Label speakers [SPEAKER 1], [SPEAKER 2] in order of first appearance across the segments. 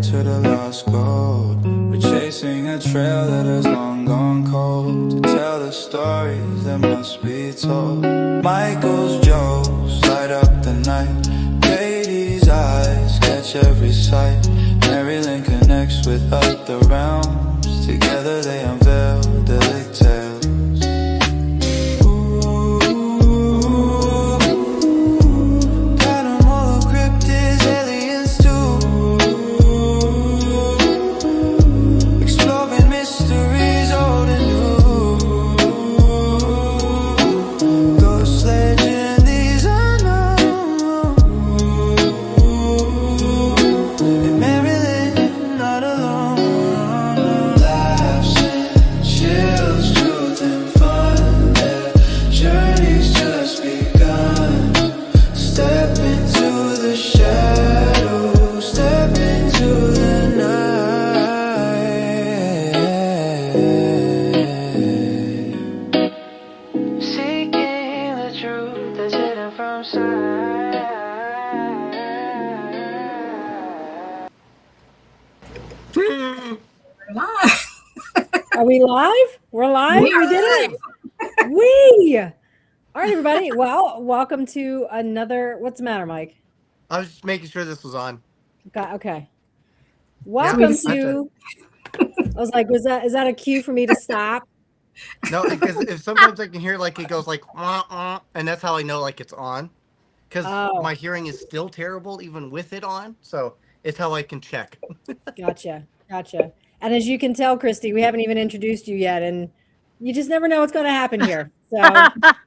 [SPEAKER 1] to the lost gold. We're chasing a trail that has long gone cold, to tell the stories that must be told. Michael's jokes light up the night. Katie's eyes catch every sight. MaryLynn connects with other realms. Together they unveil delicate tales.
[SPEAKER 2] Are we live? We're live? We did it. All right, everybody. Well, welcome to another. What's the matter, Mike?
[SPEAKER 3] I was just making sure this was on.
[SPEAKER 2] Okay. Welcome to. I was like, is that a cue for me to stop?
[SPEAKER 3] No, because if sometimes I can hear like it goes like, and that's how I know like it's on. Because my hearing is still terrible even with it on. So it's how I can check.
[SPEAKER 2] Gotcha. And as you can tell, Christy, we haven't even introduced you yet, and you just never know what's going to happen here. So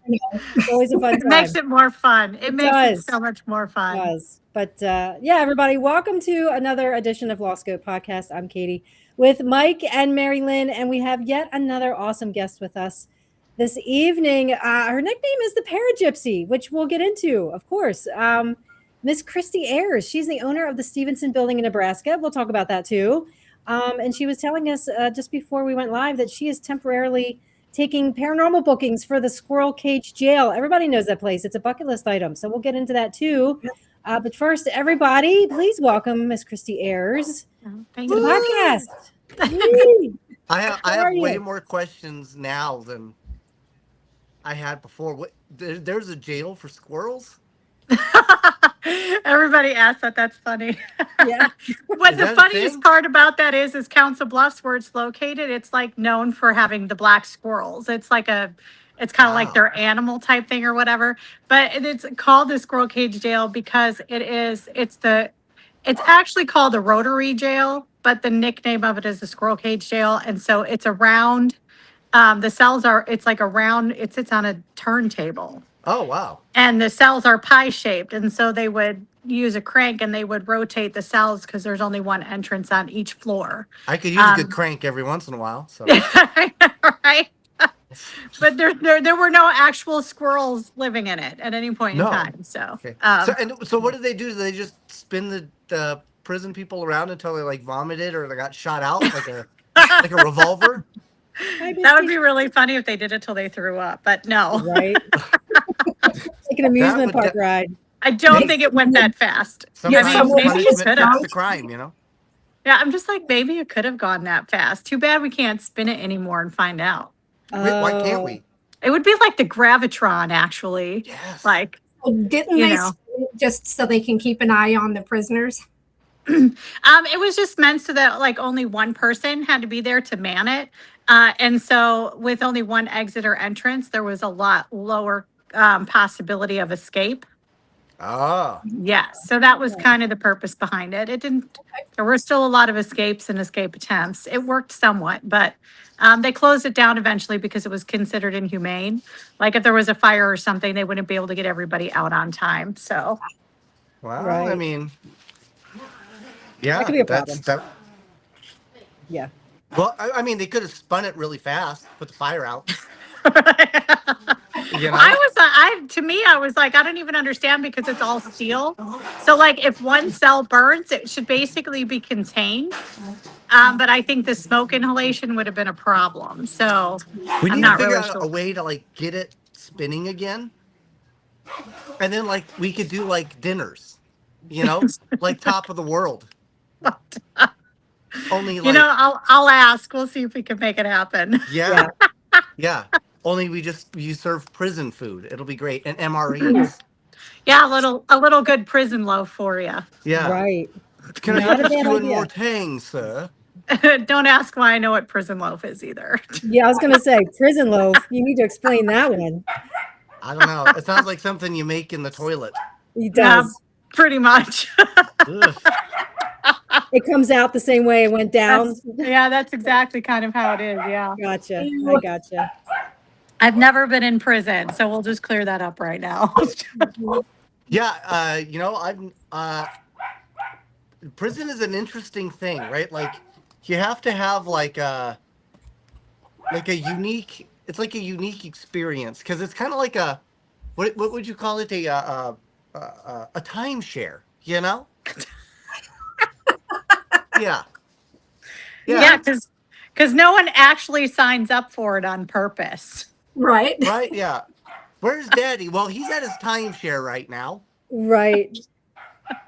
[SPEAKER 2] it's always a fun time.
[SPEAKER 4] It makes it more fun. It makes it so much more fun.
[SPEAKER 2] It does. But yeah, everybody, welcome to another edition of Law Scope Podcast. I'm Katie with Mike and MaryLynn, and we have yet another awesome guest with us this evening. Her nickname is the Paragypsy, which we'll get into, of course. Miss Christie Ayers. She's the owner of the Stephenson Building in Nebraska. We'll talk about that too. And she was telling us just before we went live that she is temporarily taking paranormal bookings for the Squirrel Cage Jail. Everybody knows that place. It's a bucket list item. So we'll get into that too. But first, everybody, please welcome Miss Christie Ayers to the podcast.
[SPEAKER 3] I have way more questions now than I had before. There's a jail for squirrels?
[SPEAKER 4] Everybody asks that. That's funny.
[SPEAKER 2] Yeah.
[SPEAKER 4] What the funniest part about that is Council Bluffs, where it's located, it's like known for having the black squirrels. It's like it's kind of like their animal type thing or whatever. But it's called the Squirrel Cage Jail because it's actually called the Rotary Jail, but the nickname of it is the Squirrel Cage Jail. And so it's around, the cells it's like around, it sits on a turntable.
[SPEAKER 3] Oh, wow.
[SPEAKER 4] And the cells are pie shaped. And so they would use a crank and they would rotate the cells because there's only one entrance on each floor.
[SPEAKER 3] I could use a good crank every once in a while. So.
[SPEAKER 4] Right. But there were no actual squirrels living in it at any point in time. So,
[SPEAKER 3] okay. So what did they do? Did they just spin the prison people around until they like vomited or they got shot out like a revolver?
[SPEAKER 4] That would be really funny if they did it till they threw up, but no.
[SPEAKER 2] Right. Like an amusement park ride.
[SPEAKER 4] I don't think it went that fast.
[SPEAKER 3] Sometimes
[SPEAKER 4] maybe it could have.
[SPEAKER 3] The crime, you know?
[SPEAKER 4] Yeah, I'm just like, maybe it could have gone that fast. Too bad we can't spin it anymore and find out.
[SPEAKER 3] Wait, why can't we?
[SPEAKER 4] It would be like the Gravitron, actually.
[SPEAKER 3] Yes.
[SPEAKER 4] Like,
[SPEAKER 5] didn't they spin it just so they can keep an eye on the prisoners?
[SPEAKER 4] It was just meant so that like only one person had to be there to man it. And so with only one exit or entrance, there was a lot lower possibility of escape.
[SPEAKER 3] Oh.
[SPEAKER 4] Yes. So that was kind of the purpose behind it. There were still a lot of escapes and escape attempts. It worked somewhat, but they closed it down eventually because it was considered inhumane. Like if there was a fire or something, they wouldn't be able to get everybody out on time. So.
[SPEAKER 3] Well, right. I mean, yeah,
[SPEAKER 2] that could be a problem. Yeah.
[SPEAKER 3] Well, I mean, they could have spun it really fast, put the fire out. You know?
[SPEAKER 4] I was like, I don't even understand because it's all steel. So like if one cell burns, it should basically be contained. But I think the smoke inhalation would have been a problem. So
[SPEAKER 3] we need
[SPEAKER 4] I'm not
[SPEAKER 3] to figure
[SPEAKER 4] really
[SPEAKER 3] out
[SPEAKER 4] sure.
[SPEAKER 3] a way to like get it spinning again. And then like we could do like dinners, you know, like Top of the World. Only
[SPEAKER 4] You know, I'll ask. We'll see if we can make it happen.
[SPEAKER 3] yeah. Yeah. Only you serve prison food. It'll be great. And MREs.
[SPEAKER 4] Yeah, a little good prison loaf for you.
[SPEAKER 3] Yeah.
[SPEAKER 2] Right.
[SPEAKER 3] Can I
[SPEAKER 2] Not a
[SPEAKER 3] interest
[SPEAKER 2] bad
[SPEAKER 3] you in
[SPEAKER 2] idea.
[SPEAKER 3] more tang, sir?
[SPEAKER 4] Don't ask why I know what prison loaf is either.
[SPEAKER 2] Yeah, I was gonna say prison loaf. You need to explain that one.
[SPEAKER 3] I don't know. It sounds like something you make in the toilet.
[SPEAKER 2] He
[SPEAKER 4] Yeah,
[SPEAKER 2] does.
[SPEAKER 4] pretty much.
[SPEAKER 3] Ugh.
[SPEAKER 2] It comes out the same way it went down.
[SPEAKER 4] That's exactly kind of how it is. Yeah.
[SPEAKER 2] Gotcha. I
[SPEAKER 5] Ew.
[SPEAKER 2] gotcha.
[SPEAKER 4] I've never been in prison, so we'll just clear that up right now.
[SPEAKER 3] Yeah, prison is an interesting thing, right? Like you have to have like a unique. It's like a unique experience because it's kind of like a what would you call it a timeshare, you know? Yeah.
[SPEAKER 4] Yeah, because no one actually signs up for it on purpose.
[SPEAKER 5] Right.
[SPEAKER 3] Right? Yeah. Where's Daddy? Well, he's at his timeshare right now.
[SPEAKER 2] Right.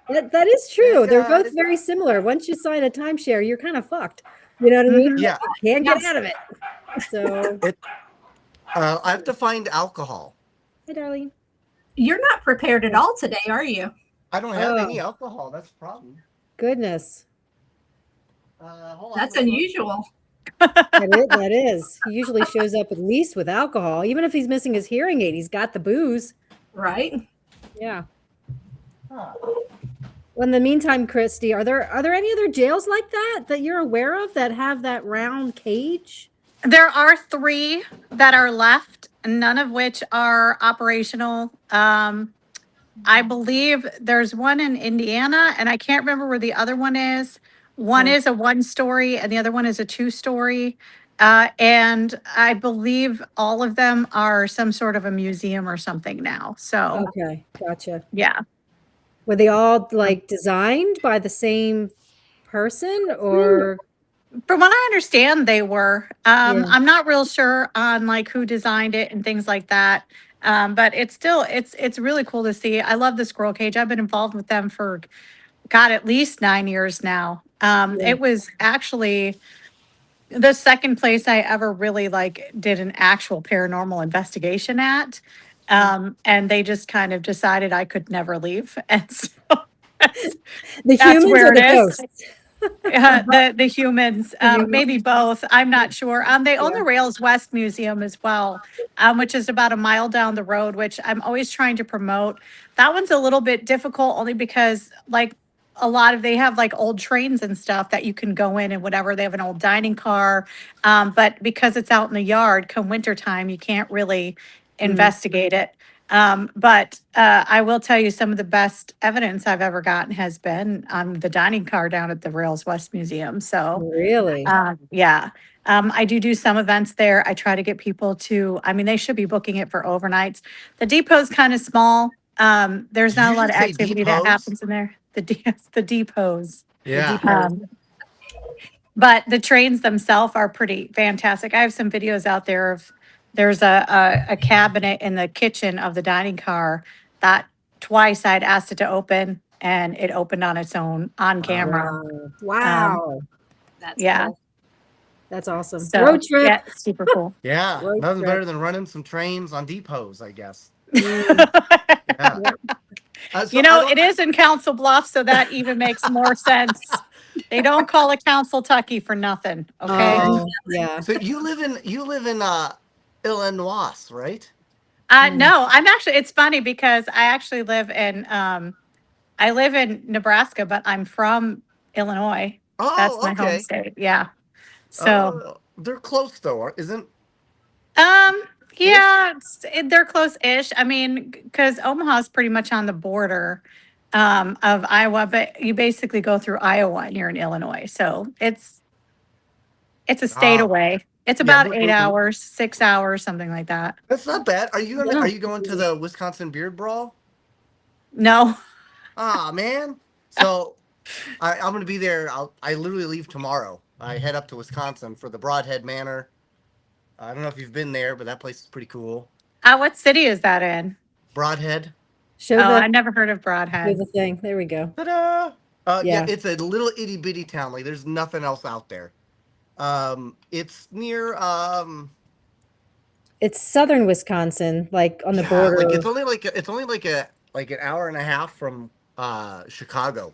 [SPEAKER 2] That is true.
[SPEAKER 3] And,
[SPEAKER 2] They're both very similar. Once you sign a timeshare, you're kind of fucked. You know what I mean?
[SPEAKER 3] Yeah.
[SPEAKER 2] You can't get out of it. So,
[SPEAKER 3] I have to find alcohol.
[SPEAKER 2] hey, darling.
[SPEAKER 5] You're not prepared at all today, are you?
[SPEAKER 3] I don't have
[SPEAKER 2] Oh.
[SPEAKER 3] any alcohol. That's the problem.
[SPEAKER 2] Goodness.
[SPEAKER 3] Hold on.
[SPEAKER 5] That's unusual.
[SPEAKER 2] That is. He usually shows up at least with alcohol. Even if he's missing his hearing aid, he's got the booze.
[SPEAKER 5] Right.
[SPEAKER 2] Yeah.
[SPEAKER 3] Huh.
[SPEAKER 2] Well, in the meantime, Christy, are there any other jails like that you're aware of that have that round cage?
[SPEAKER 4] There are 3 that are left, none of which are operational. I believe there's one in Indiana, and I can't remember where the other one is. One is a 1-story, and the other one is a 2-story. And I believe all of them are some sort of a museum or something now. So,
[SPEAKER 2] Okay, gotcha.
[SPEAKER 4] yeah.
[SPEAKER 2] Were they all like designed by the same person or?
[SPEAKER 4] From what I understand, they were.
[SPEAKER 2] Yeah.
[SPEAKER 4] I'm not real sure on like who designed it and things like that. But it's really cool to see. I love the squirrel cage. I've been involved with them for, God, at least 9 years now.
[SPEAKER 2] Yeah.
[SPEAKER 4] It was actually the second place I ever really like did an actual paranormal investigation at. And they just kind of decided I could never leave. And so
[SPEAKER 2] The
[SPEAKER 4] that's
[SPEAKER 2] humans
[SPEAKER 4] where
[SPEAKER 2] or
[SPEAKER 4] it
[SPEAKER 2] the
[SPEAKER 4] is.
[SPEAKER 2] ghosts?
[SPEAKER 4] The humans, maybe both. I'm not sure. They own the Rails West Museum as well, which is about a mile down the road, which I'm always trying to promote. That one's a little bit difficult only because like they have like old trains and stuff that you can go in and whatever. They have an old dining car. But because it's out in the yard come wintertime, you can't really investigate it. But I will tell you some of the best evidence I've ever gotten has been on the dining car down at the Rails West Museum. So,
[SPEAKER 2] Really?
[SPEAKER 4] yeah. I do some events there. I try to get people to, they should be booking it for overnights. The depot's kind of small. There's
[SPEAKER 3] Did
[SPEAKER 4] not
[SPEAKER 3] you
[SPEAKER 4] a lot of
[SPEAKER 3] just say
[SPEAKER 4] activity
[SPEAKER 3] depots?
[SPEAKER 4] that happens in there. The depots.
[SPEAKER 3] Yeah.
[SPEAKER 4] But the trains themselves are pretty fantastic. I have some videos out there of there's a cabinet in the kitchen of the dining car that twice I'd asked it to open and it opened on its own on camera.
[SPEAKER 2] Wow.
[SPEAKER 5] That's
[SPEAKER 4] Yeah.
[SPEAKER 5] cool.
[SPEAKER 2] That's awesome.
[SPEAKER 4] So,
[SPEAKER 2] Road trip.
[SPEAKER 4] yeah, it's super cool.
[SPEAKER 3] Yeah.
[SPEAKER 2] Road
[SPEAKER 3] Nothing
[SPEAKER 2] trip.
[SPEAKER 3] better than running some trains on depots, I guess.
[SPEAKER 2] Mm,
[SPEAKER 3] Yeah. So
[SPEAKER 4] It is in Council Bluffs, so that even makes more sense. They don't call it Council Tucky for nothing. Okay.
[SPEAKER 2] oh, yeah.
[SPEAKER 3] So you live in Illinois, right?
[SPEAKER 4] No, it's funny because I actually live in Nebraska, but I'm from Illinois.
[SPEAKER 3] Oh,
[SPEAKER 4] That's my home
[SPEAKER 3] okay.
[SPEAKER 4] state. Yeah. So,
[SPEAKER 3] They're close though, isn't?
[SPEAKER 4] yeah, they're close-ish. Because Omaha's pretty much on the border of Iowa, but you basically go through Iowa and you're in Illinois. So it's a state away. It's about 8 hours, 6 hours, something like that.
[SPEAKER 3] That's not bad. Are you going to the Wisconsin Beard Brawl?
[SPEAKER 4] No.
[SPEAKER 3] Ah, man. So I'm going to be there. I literally leave tomorrow. I head up to Wisconsin for the Broadhead Manor. I don't know if you've been there, but that place is pretty cool.
[SPEAKER 4] What city is that in?
[SPEAKER 3] Broadhead.
[SPEAKER 2] Show
[SPEAKER 4] I never heard of
[SPEAKER 2] show
[SPEAKER 4] Broadhead.
[SPEAKER 2] the thing. There we go.
[SPEAKER 3] Ta-da! Yeah, it's a little itty bitty town. Like there's nothing else out there. It's near
[SPEAKER 2] It's southern Wisconsin, like on the
[SPEAKER 3] yeah,
[SPEAKER 2] border.
[SPEAKER 3] like it's only like an hour and a half from Chicago.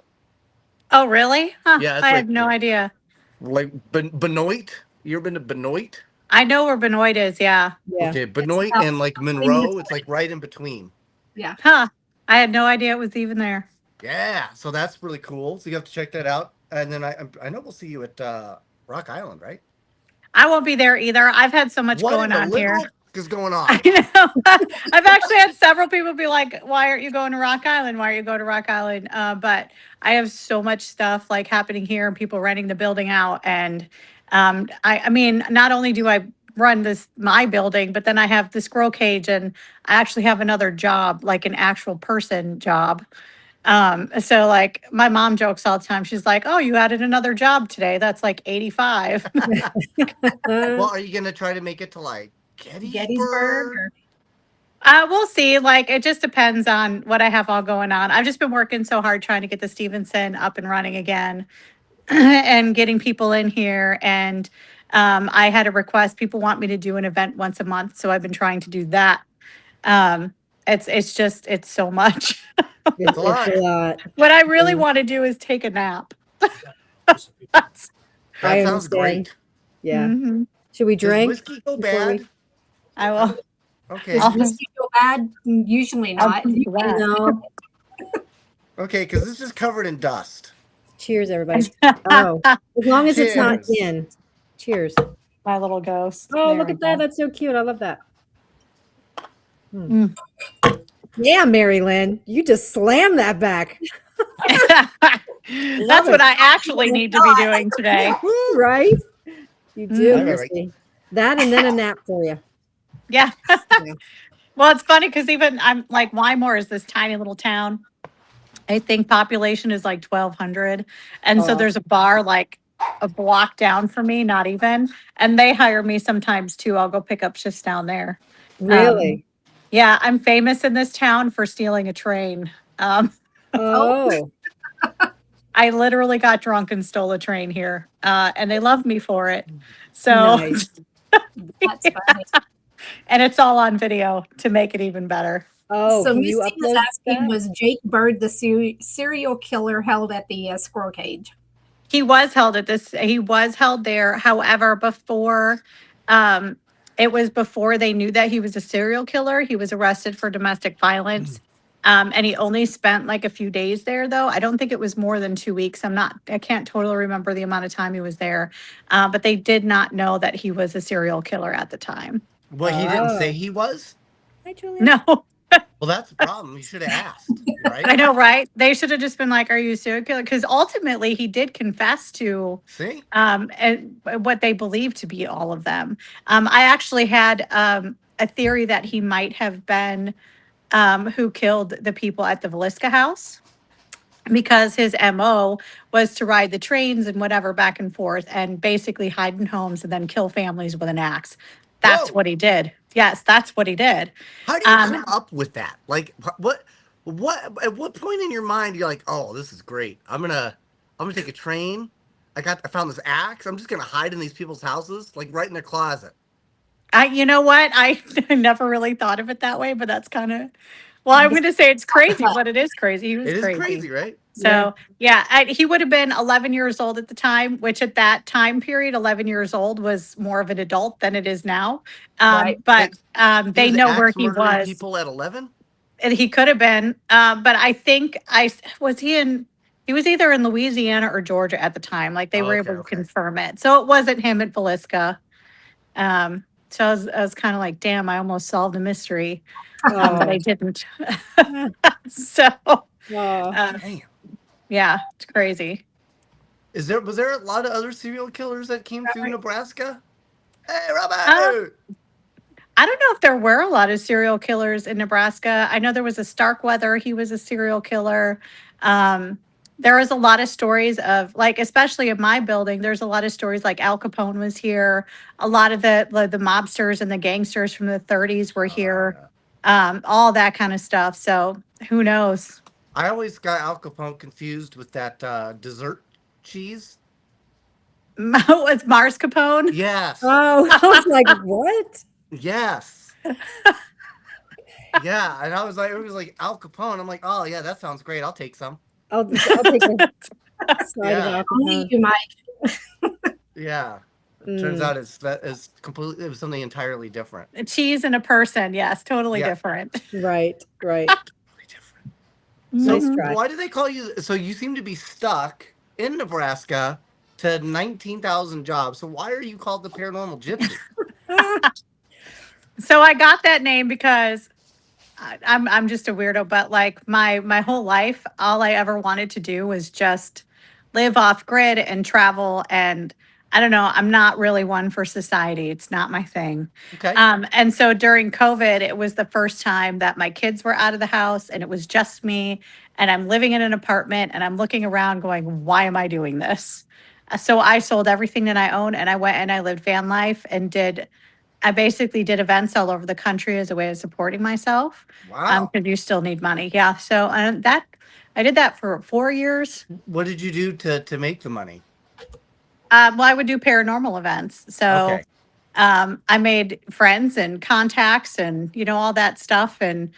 [SPEAKER 4] Oh, really? Huh,
[SPEAKER 3] Yeah, it's
[SPEAKER 4] I
[SPEAKER 3] like
[SPEAKER 4] had no idea.
[SPEAKER 3] Like Benoit. You ever been to Benoit?
[SPEAKER 4] I know where Benoit is. Yeah.
[SPEAKER 2] Yeah.
[SPEAKER 3] Okay, Benoit
[SPEAKER 5] about
[SPEAKER 3] and like
[SPEAKER 5] 20
[SPEAKER 3] Monroe,
[SPEAKER 5] minutes
[SPEAKER 3] it's like right in between.
[SPEAKER 5] Yeah.
[SPEAKER 4] Huh. I had no idea it was even there.
[SPEAKER 3] Yeah, so that's really cool. So you have to check that out. And then I know we'll see you at Rock Island, right?
[SPEAKER 4] I won't be there either. I've had so much
[SPEAKER 3] What
[SPEAKER 4] going
[SPEAKER 3] in the
[SPEAKER 4] on
[SPEAKER 3] liberal
[SPEAKER 4] here.
[SPEAKER 3] is going on?
[SPEAKER 4] I know. I've actually had several people be like, "Why aren't you going to Rock Island? Why are you going to Rock Island?" But I have so much stuff like happening here, and people renting the building out. And I mean, not only do I run my building, but then I have the squirrel cage, and I actually have another job, like an actual person job. So like my mom jokes all the time. She's like, "Oh, you added another job today. That's like 85."
[SPEAKER 3] Well, are you gonna try to make it to like Gettysburg?
[SPEAKER 5] or-
[SPEAKER 4] We'll see. Like, it just depends on what I have all going on. I've just been working so hard trying to get the Stephenson up and running again and getting people in here. And I had a request. People want me to do an event once a month. So I've been trying to do that. It's so much.
[SPEAKER 2] It's a lot.
[SPEAKER 4] What I really want to do is take a nap.
[SPEAKER 3] That
[SPEAKER 2] I
[SPEAKER 3] sounds
[SPEAKER 2] understand.
[SPEAKER 3] great.
[SPEAKER 2] Yeah.
[SPEAKER 4] Mhm.
[SPEAKER 2] Should we
[SPEAKER 3] Does
[SPEAKER 2] drink?
[SPEAKER 3] whiskey go
[SPEAKER 2] before we-
[SPEAKER 3] bad?
[SPEAKER 4] I will.
[SPEAKER 3] Okay.
[SPEAKER 4] I'll-
[SPEAKER 5] Does whiskey go bad? Usually not.
[SPEAKER 2] No.
[SPEAKER 3] Okay, because this is covered in dust.
[SPEAKER 2] Cheers, everybody. Oh, as long as it's not
[SPEAKER 3] Cheers.
[SPEAKER 2] gin. Cheers.
[SPEAKER 4] My little ghost.
[SPEAKER 2] Oh,
[SPEAKER 4] There
[SPEAKER 2] look
[SPEAKER 4] we
[SPEAKER 2] at that.
[SPEAKER 4] go.
[SPEAKER 2] That's so cute. I love that.
[SPEAKER 4] Mm.
[SPEAKER 2] Yeah, MaryLynn, you just slammed that back.
[SPEAKER 4] That's what I actually need to be doing today.
[SPEAKER 3] Woo!
[SPEAKER 2] Right? You do,
[SPEAKER 3] Mhm.
[SPEAKER 2] Christy. That and then a nap for you.
[SPEAKER 4] Yeah.
[SPEAKER 2] Yeah.
[SPEAKER 4] Well, it's funny because even I'm like, Wymore is this tiny little town. I think population is like 1,200. And so
[SPEAKER 2] Oh.
[SPEAKER 4] there's a bar like a block down from me, not even. And they hire me sometimes too. I'll go pick up shifts down there.
[SPEAKER 2] Really?
[SPEAKER 4] Yeah, I'm famous in this town for stealing a train.
[SPEAKER 2] Oh.
[SPEAKER 4] I literally got drunk and stole a train here, and they love me for it. So,
[SPEAKER 2] Nice.
[SPEAKER 5] That's funny.
[SPEAKER 4] and it's all on video to make it even better.
[SPEAKER 2] Oh,
[SPEAKER 5] So
[SPEAKER 2] can you
[SPEAKER 5] Missy was
[SPEAKER 2] upload
[SPEAKER 5] asking,
[SPEAKER 2] that?
[SPEAKER 5] was Jake Bird the serial killer held at the squirrel cage?
[SPEAKER 4] He was held at this. He was held there. However, it was before they knew that he was a serial killer. He was arrested for domestic violence. And he only spent like a few days there, though. I don't think it was more than 2 weeks. I can't totally remember the amount of time he was there. But they did not know that he was a serial killer at the time.
[SPEAKER 3] Well, he didn't
[SPEAKER 2] Oh.
[SPEAKER 3] say he was.
[SPEAKER 2] Hi, Julia.
[SPEAKER 4] No,
[SPEAKER 3] Well, that's the problem. You should have asked, right?
[SPEAKER 4] I know, right? They should have just been like, "Are you a serial killer?" Because ultimately, he did confess to
[SPEAKER 3] See?
[SPEAKER 4] and what they believe to be all of them. I actually had a theory that he might have been who killed the people at the Velisca house, because his MO was to ride the trains and whatever back and forth and basically hide in homes and then kill families with an axe. That's
[SPEAKER 3] Whoa.
[SPEAKER 4] what he did. Yes, that's what he did.
[SPEAKER 3] How do you come up with that? Like, what? At what point in your mind you're like, oh, this is great. I'm gonna take a train. I found this axe. I'm just gonna hide in these people's houses, like right in their closet.
[SPEAKER 4] You know what? I never really thought of it that way, but that's kind of, well, I'm going to say it's crazy, but it is crazy. He was
[SPEAKER 3] It is
[SPEAKER 4] crazy.
[SPEAKER 3] crazy, right?
[SPEAKER 4] So yeah, he would have been 11 years old at the time, which at that time period, 11 years old was more of an adult than it is now.
[SPEAKER 5] Right.
[SPEAKER 4] But they
[SPEAKER 3] was
[SPEAKER 4] know where
[SPEAKER 3] axe
[SPEAKER 4] he
[SPEAKER 3] murdering
[SPEAKER 4] was.
[SPEAKER 3] People at 11.
[SPEAKER 4] And he could have been, but I think he was either in Louisiana or Georgia at the time. Like they were able to confirm it. So it wasn't him at Velisca. So I was kind of like, damn, I almost solved a mystery, but I didn't. So,
[SPEAKER 3] Damn.
[SPEAKER 4] yeah, it's crazy.
[SPEAKER 3] Was there a lot of other serial killers that came through Nebraska? Hey, Robert!
[SPEAKER 4] I don't know if there were a lot of serial killers in Nebraska. I know there was a Starkweather. He was a serial killer. There was a lot of stories of, like, especially in my building, there's a lot of stories like Al Capone was here. A lot of the mobsters and the gangsters from the 30s were here. All that kind of stuff. So who knows?
[SPEAKER 3] I always got Al Capone confused with that dessert cheese.
[SPEAKER 4] It's Mars Capone.
[SPEAKER 3] Yes.
[SPEAKER 2] Oh, I was like, what?
[SPEAKER 3] Yes. Yeah. And I was like, it was like Al Capone. I'm like, oh, yeah, that sounds great. I'll take some.
[SPEAKER 2] I'll take a slide of
[SPEAKER 3] Yeah.
[SPEAKER 2] alcohol.
[SPEAKER 5] Only you, Mike.
[SPEAKER 3] Yeah. Turns out it's completely, it was something entirely different.
[SPEAKER 4] A cheese and a person. Yes, totally different.
[SPEAKER 2] Right.
[SPEAKER 3] Totally different.
[SPEAKER 2] Nice
[SPEAKER 3] So
[SPEAKER 2] try.
[SPEAKER 3] why do they call you? So you seem to be stuck in Nebraska to 19,000 jobs. So why are you called the paranormal gypsy?
[SPEAKER 4] So I got that name because I'm just a weirdo, but like my whole life, all I ever wanted to do was just live off grid and travel. And I don't know, I'm not really one for society. It's not my thing.
[SPEAKER 3] Okay.
[SPEAKER 4] And so during COVID, it was the first time that my kids were out of the house and it was just me. And I'm living in an apartment and I'm looking around going, why am I doing this? So I sold everything that I own and I went and I lived van life and I basically did events all over the country as a way of supporting myself.
[SPEAKER 3] Wow.
[SPEAKER 4] Because you still need money. Yeah. So that I did that for 4 years.
[SPEAKER 3] What did you do to make the money?
[SPEAKER 4] Well, I would do paranormal events. So
[SPEAKER 3] Okay.
[SPEAKER 4] I made friends and contacts and all that stuff. And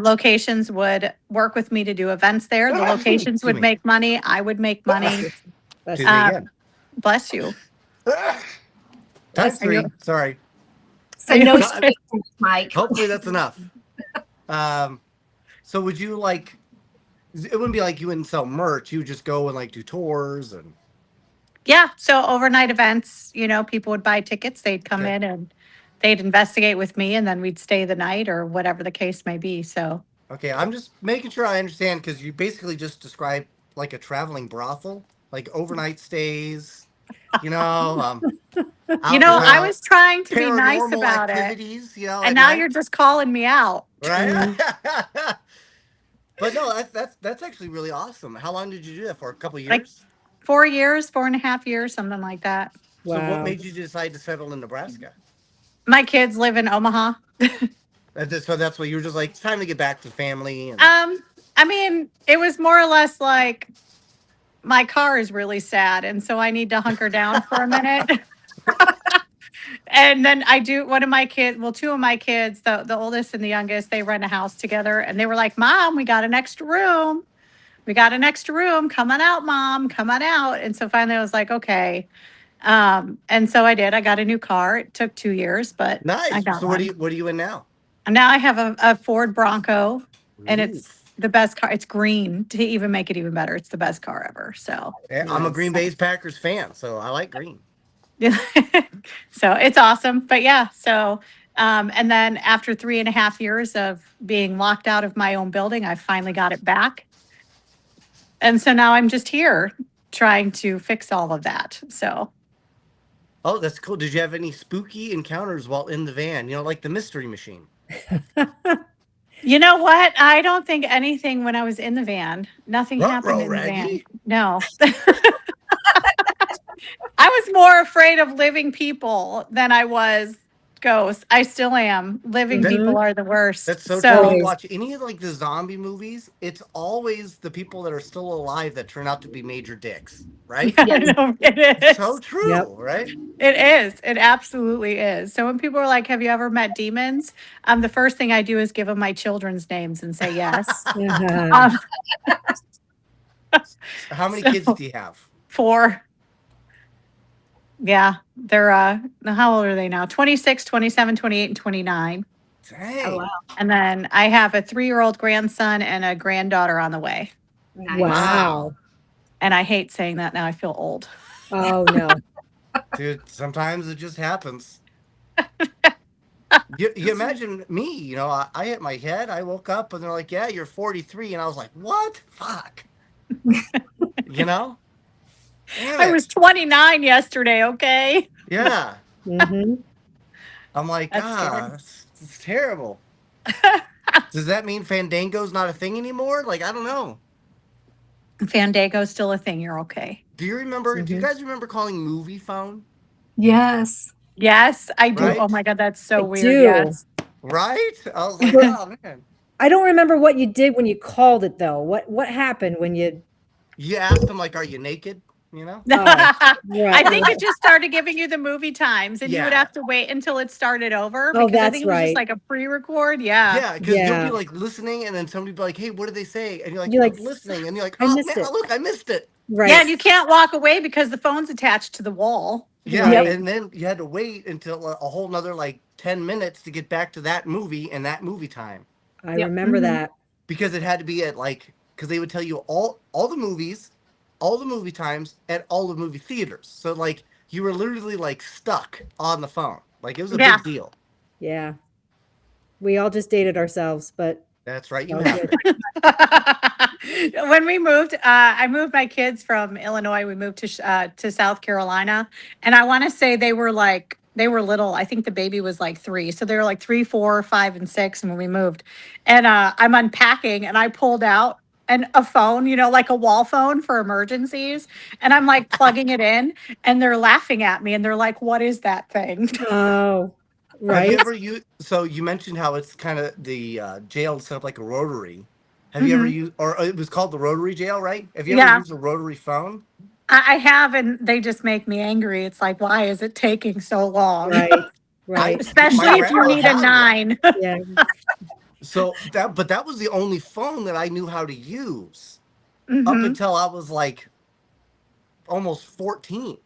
[SPEAKER 4] locations would work with me to do events there. The locations would make money. I would make money.
[SPEAKER 3] Excuse me again.
[SPEAKER 4] Bless you.
[SPEAKER 3] Times
[SPEAKER 4] Are you-
[SPEAKER 3] 3. Sorry.
[SPEAKER 5] So no sweet, Mike.
[SPEAKER 3] Hopefully that's enough. So would you like? It wouldn't be like you wouldn't sell merch. You would just go and like do tours and.
[SPEAKER 4] Yeah. So overnight events, people would buy tickets. They'd come in and they'd investigate with me and then we'd stay the night or whatever the case may be. So.
[SPEAKER 3] Okay. I'm just making sure I understand because you basically just described like a traveling brothel, like overnight stays,
[SPEAKER 4] I was trying to be nice
[SPEAKER 3] paranormal
[SPEAKER 4] about
[SPEAKER 3] activities,
[SPEAKER 4] it.
[SPEAKER 3] at
[SPEAKER 4] And now
[SPEAKER 3] night.
[SPEAKER 4] you're just calling me out.
[SPEAKER 3] Right. But no, that's actually really awesome. How long did you do that for? A couple of years?
[SPEAKER 4] Like 4 years, 4.5 years, something like that.
[SPEAKER 3] So what
[SPEAKER 2] Wow.
[SPEAKER 3] made you decide to settle in Nebraska?
[SPEAKER 4] My kids live in Omaha.
[SPEAKER 3] So that's why you were just like, it's time to get back to family. And...
[SPEAKER 4] I mean, it was more or less like my car is really sad, and so I need to hunker down for a minute. And then two of my kids, the oldest and the youngest, they rent a house together, and they were like, "Mom, we got an extra room. We got an extra room. Come on out, Mom. Come on out." And so finally, I was like, "Okay." And so I did. I got a new car. It took 2 years, but
[SPEAKER 3] Nice.
[SPEAKER 4] I got
[SPEAKER 3] So
[SPEAKER 4] one.
[SPEAKER 3] what are you in now?
[SPEAKER 4] And now I have a Ford Bronco, and
[SPEAKER 3] Ooh.
[SPEAKER 4] it's the best car. It's green to even make it even better. It's the best car ever. So
[SPEAKER 3] Yeah, I'm a Green Bay Packers fan, so I like green.
[SPEAKER 4] so it's awesome. But yeah, so and then after 3.5 years of being locked out of my own building, I finally got it back. And so now I'm just here trying to fix all of that. So
[SPEAKER 3] Oh, that's cool. Did you have any spooky encounters while in the van? Like the mystery machine.
[SPEAKER 4] you know what? I don't think anything when I was in the van. Nothing happened in the van.
[SPEAKER 3] Raggy?
[SPEAKER 4] No. I was more afraid of living people than I was ghosts. I still am. Living people are the worst.
[SPEAKER 3] That's so true. You
[SPEAKER 2] So-
[SPEAKER 3] watch any of like the zombie movies, it's always the people that are still alive that turn out to be major dicks, right?
[SPEAKER 4] I know, it is.
[SPEAKER 3] So true,
[SPEAKER 2] Yep.
[SPEAKER 3] right?
[SPEAKER 4] It is. It absolutely is. So when people are like, "Have you ever met demons?" The first thing I do is give them my children's names and say yes.
[SPEAKER 2] Uh-huh.
[SPEAKER 3] How many
[SPEAKER 4] So-
[SPEAKER 3] kids do you have?
[SPEAKER 4] 4. Yeah, they're how old are they now? 26, 27, 28, and 29.
[SPEAKER 3] Dang.
[SPEAKER 5] Oh, wow.
[SPEAKER 4] And then I have a 3-year-old grandson and a granddaughter on the way.
[SPEAKER 5] Nice.
[SPEAKER 2] Wow.
[SPEAKER 4] And I hate saying that now. I feel old.
[SPEAKER 2] Oh no.
[SPEAKER 3] Dude, sometimes it just happens. You imagine me, I hit my head, I woke up and they're like, yeah, you're 43. And I was like, what? Fuck. Damn
[SPEAKER 4] I
[SPEAKER 3] it.
[SPEAKER 4] was 29 yesterday, okay?
[SPEAKER 3] Yeah.
[SPEAKER 2] hmm
[SPEAKER 3] I'm like,
[SPEAKER 4] That's scary.
[SPEAKER 3] it's terrible. Does that mean Fandango's not a thing anymore? Like, I don't know.
[SPEAKER 4] Fandango's still a thing. You're okay.
[SPEAKER 3] Do you guys remember calling movie phone?
[SPEAKER 5] Yes.
[SPEAKER 4] Yes, I do.
[SPEAKER 3] Right?
[SPEAKER 4] Oh my God, that's so
[SPEAKER 2] I
[SPEAKER 4] weird.
[SPEAKER 2] do.
[SPEAKER 4] Yes.
[SPEAKER 3] Right? I was like, oh man.
[SPEAKER 2] I don't remember what you did when you called it though. What happened when you?
[SPEAKER 3] You asked them like, "Are you naked?" You know?
[SPEAKER 2] Oh,
[SPEAKER 4] I think
[SPEAKER 2] right.
[SPEAKER 4] it just started giving you the movie times, and you would
[SPEAKER 3] Yeah.
[SPEAKER 4] have to wait until it started over
[SPEAKER 2] Oh,
[SPEAKER 4] because I
[SPEAKER 2] that's
[SPEAKER 4] think it was just
[SPEAKER 2] right.
[SPEAKER 4] like a pre-record. Yeah.
[SPEAKER 3] Yeah, because you'll be
[SPEAKER 2] Yeah.
[SPEAKER 3] like listening, and then somebody be like, "Hey, what did they say?" And you're like,
[SPEAKER 2] You're
[SPEAKER 3] "I
[SPEAKER 2] like,
[SPEAKER 3] was listening," and you're like,
[SPEAKER 2] I
[SPEAKER 3] "Oh
[SPEAKER 2] missed
[SPEAKER 3] man,
[SPEAKER 2] it.
[SPEAKER 3] look, I missed it."
[SPEAKER 4] Yeah,
[SPEAKER 2] Right.
[SPEAKER 4] and you can't walk away because the phone's attached to the wall.
[SPEAKER 3] Yeah,
[SPEAKER 2] Right.
[SPEAKER 3] and then you had to wait until a whole nother like 10 minutes to get back to that movie and that movie time
[SPEAKER 2] I
[SPEAKER 5] Yep.
[SPEAKER 2] remember
[SPEAKER 5] Mhm.
[SPEAKER 2] that.
[SPEAKER 3] because it had to be at like because they would tell you all the movies, all the movie times at all the movie theaters. So like you were literally like stuck on the phone. Like it was a
[SPEAKER 4] Yeah.
[SPEAKER 3] big deal.
[SPEAKER 2] Yeah. We all just dated ourselves, but
[SPEAKER 3] That's right, you
[SPEAKER 2] all
[SPEAKER 3] have.
[SPEAKER 2] good.
[SPEAKER 4] When we moved, I moved my kids from Illinois. We moved to South Carolina, and I want to say they were little. I think the baby was like 3, so they were like 3, 4, 5, and 6 when we moved. And I'm unpacking, and I pulled out a phone, like a wall phone for emergencies, and I'm like plugging it in, and they're laughing at me, and they're like, "What is that thing?"
[SPEAKER 2] Oh,
[SPEAKER 3] Have you
[SPEAKER 2] right.
[SPEAKER 3] ever used? So you mentioned how it's kind of the jail set up like a rotary. Have you ever
[SPEAKER 4] Mhm.
[SPEAKER 3] used, or it was called the rotary jail, right? Have you ever
[SPEAKER 4] Yeah.
[SPEAKER 3] used a rotary phone?
[SPEAKER 4] I have, and they just make me angry. It's like, why is it taking so long?
[SPEAKER 2] Right.
[SPEAKER 3] I
[SPEAKER 2] Right.
[SPEAKER 3] my
[SPEAKER 4] Especially if you
[SPEAKER 3] grandma
[SPEAKER 4] need a
[SPEAKER 3] had one.
[SPEAKER 4] 9.
[SPEAKER 2] Yeah.
[SPEAKER 3] So that was the only phone that I knew how to use up
[SPEAKER 4] Hmm.
[SPEAKER 3] until I was like almost 14.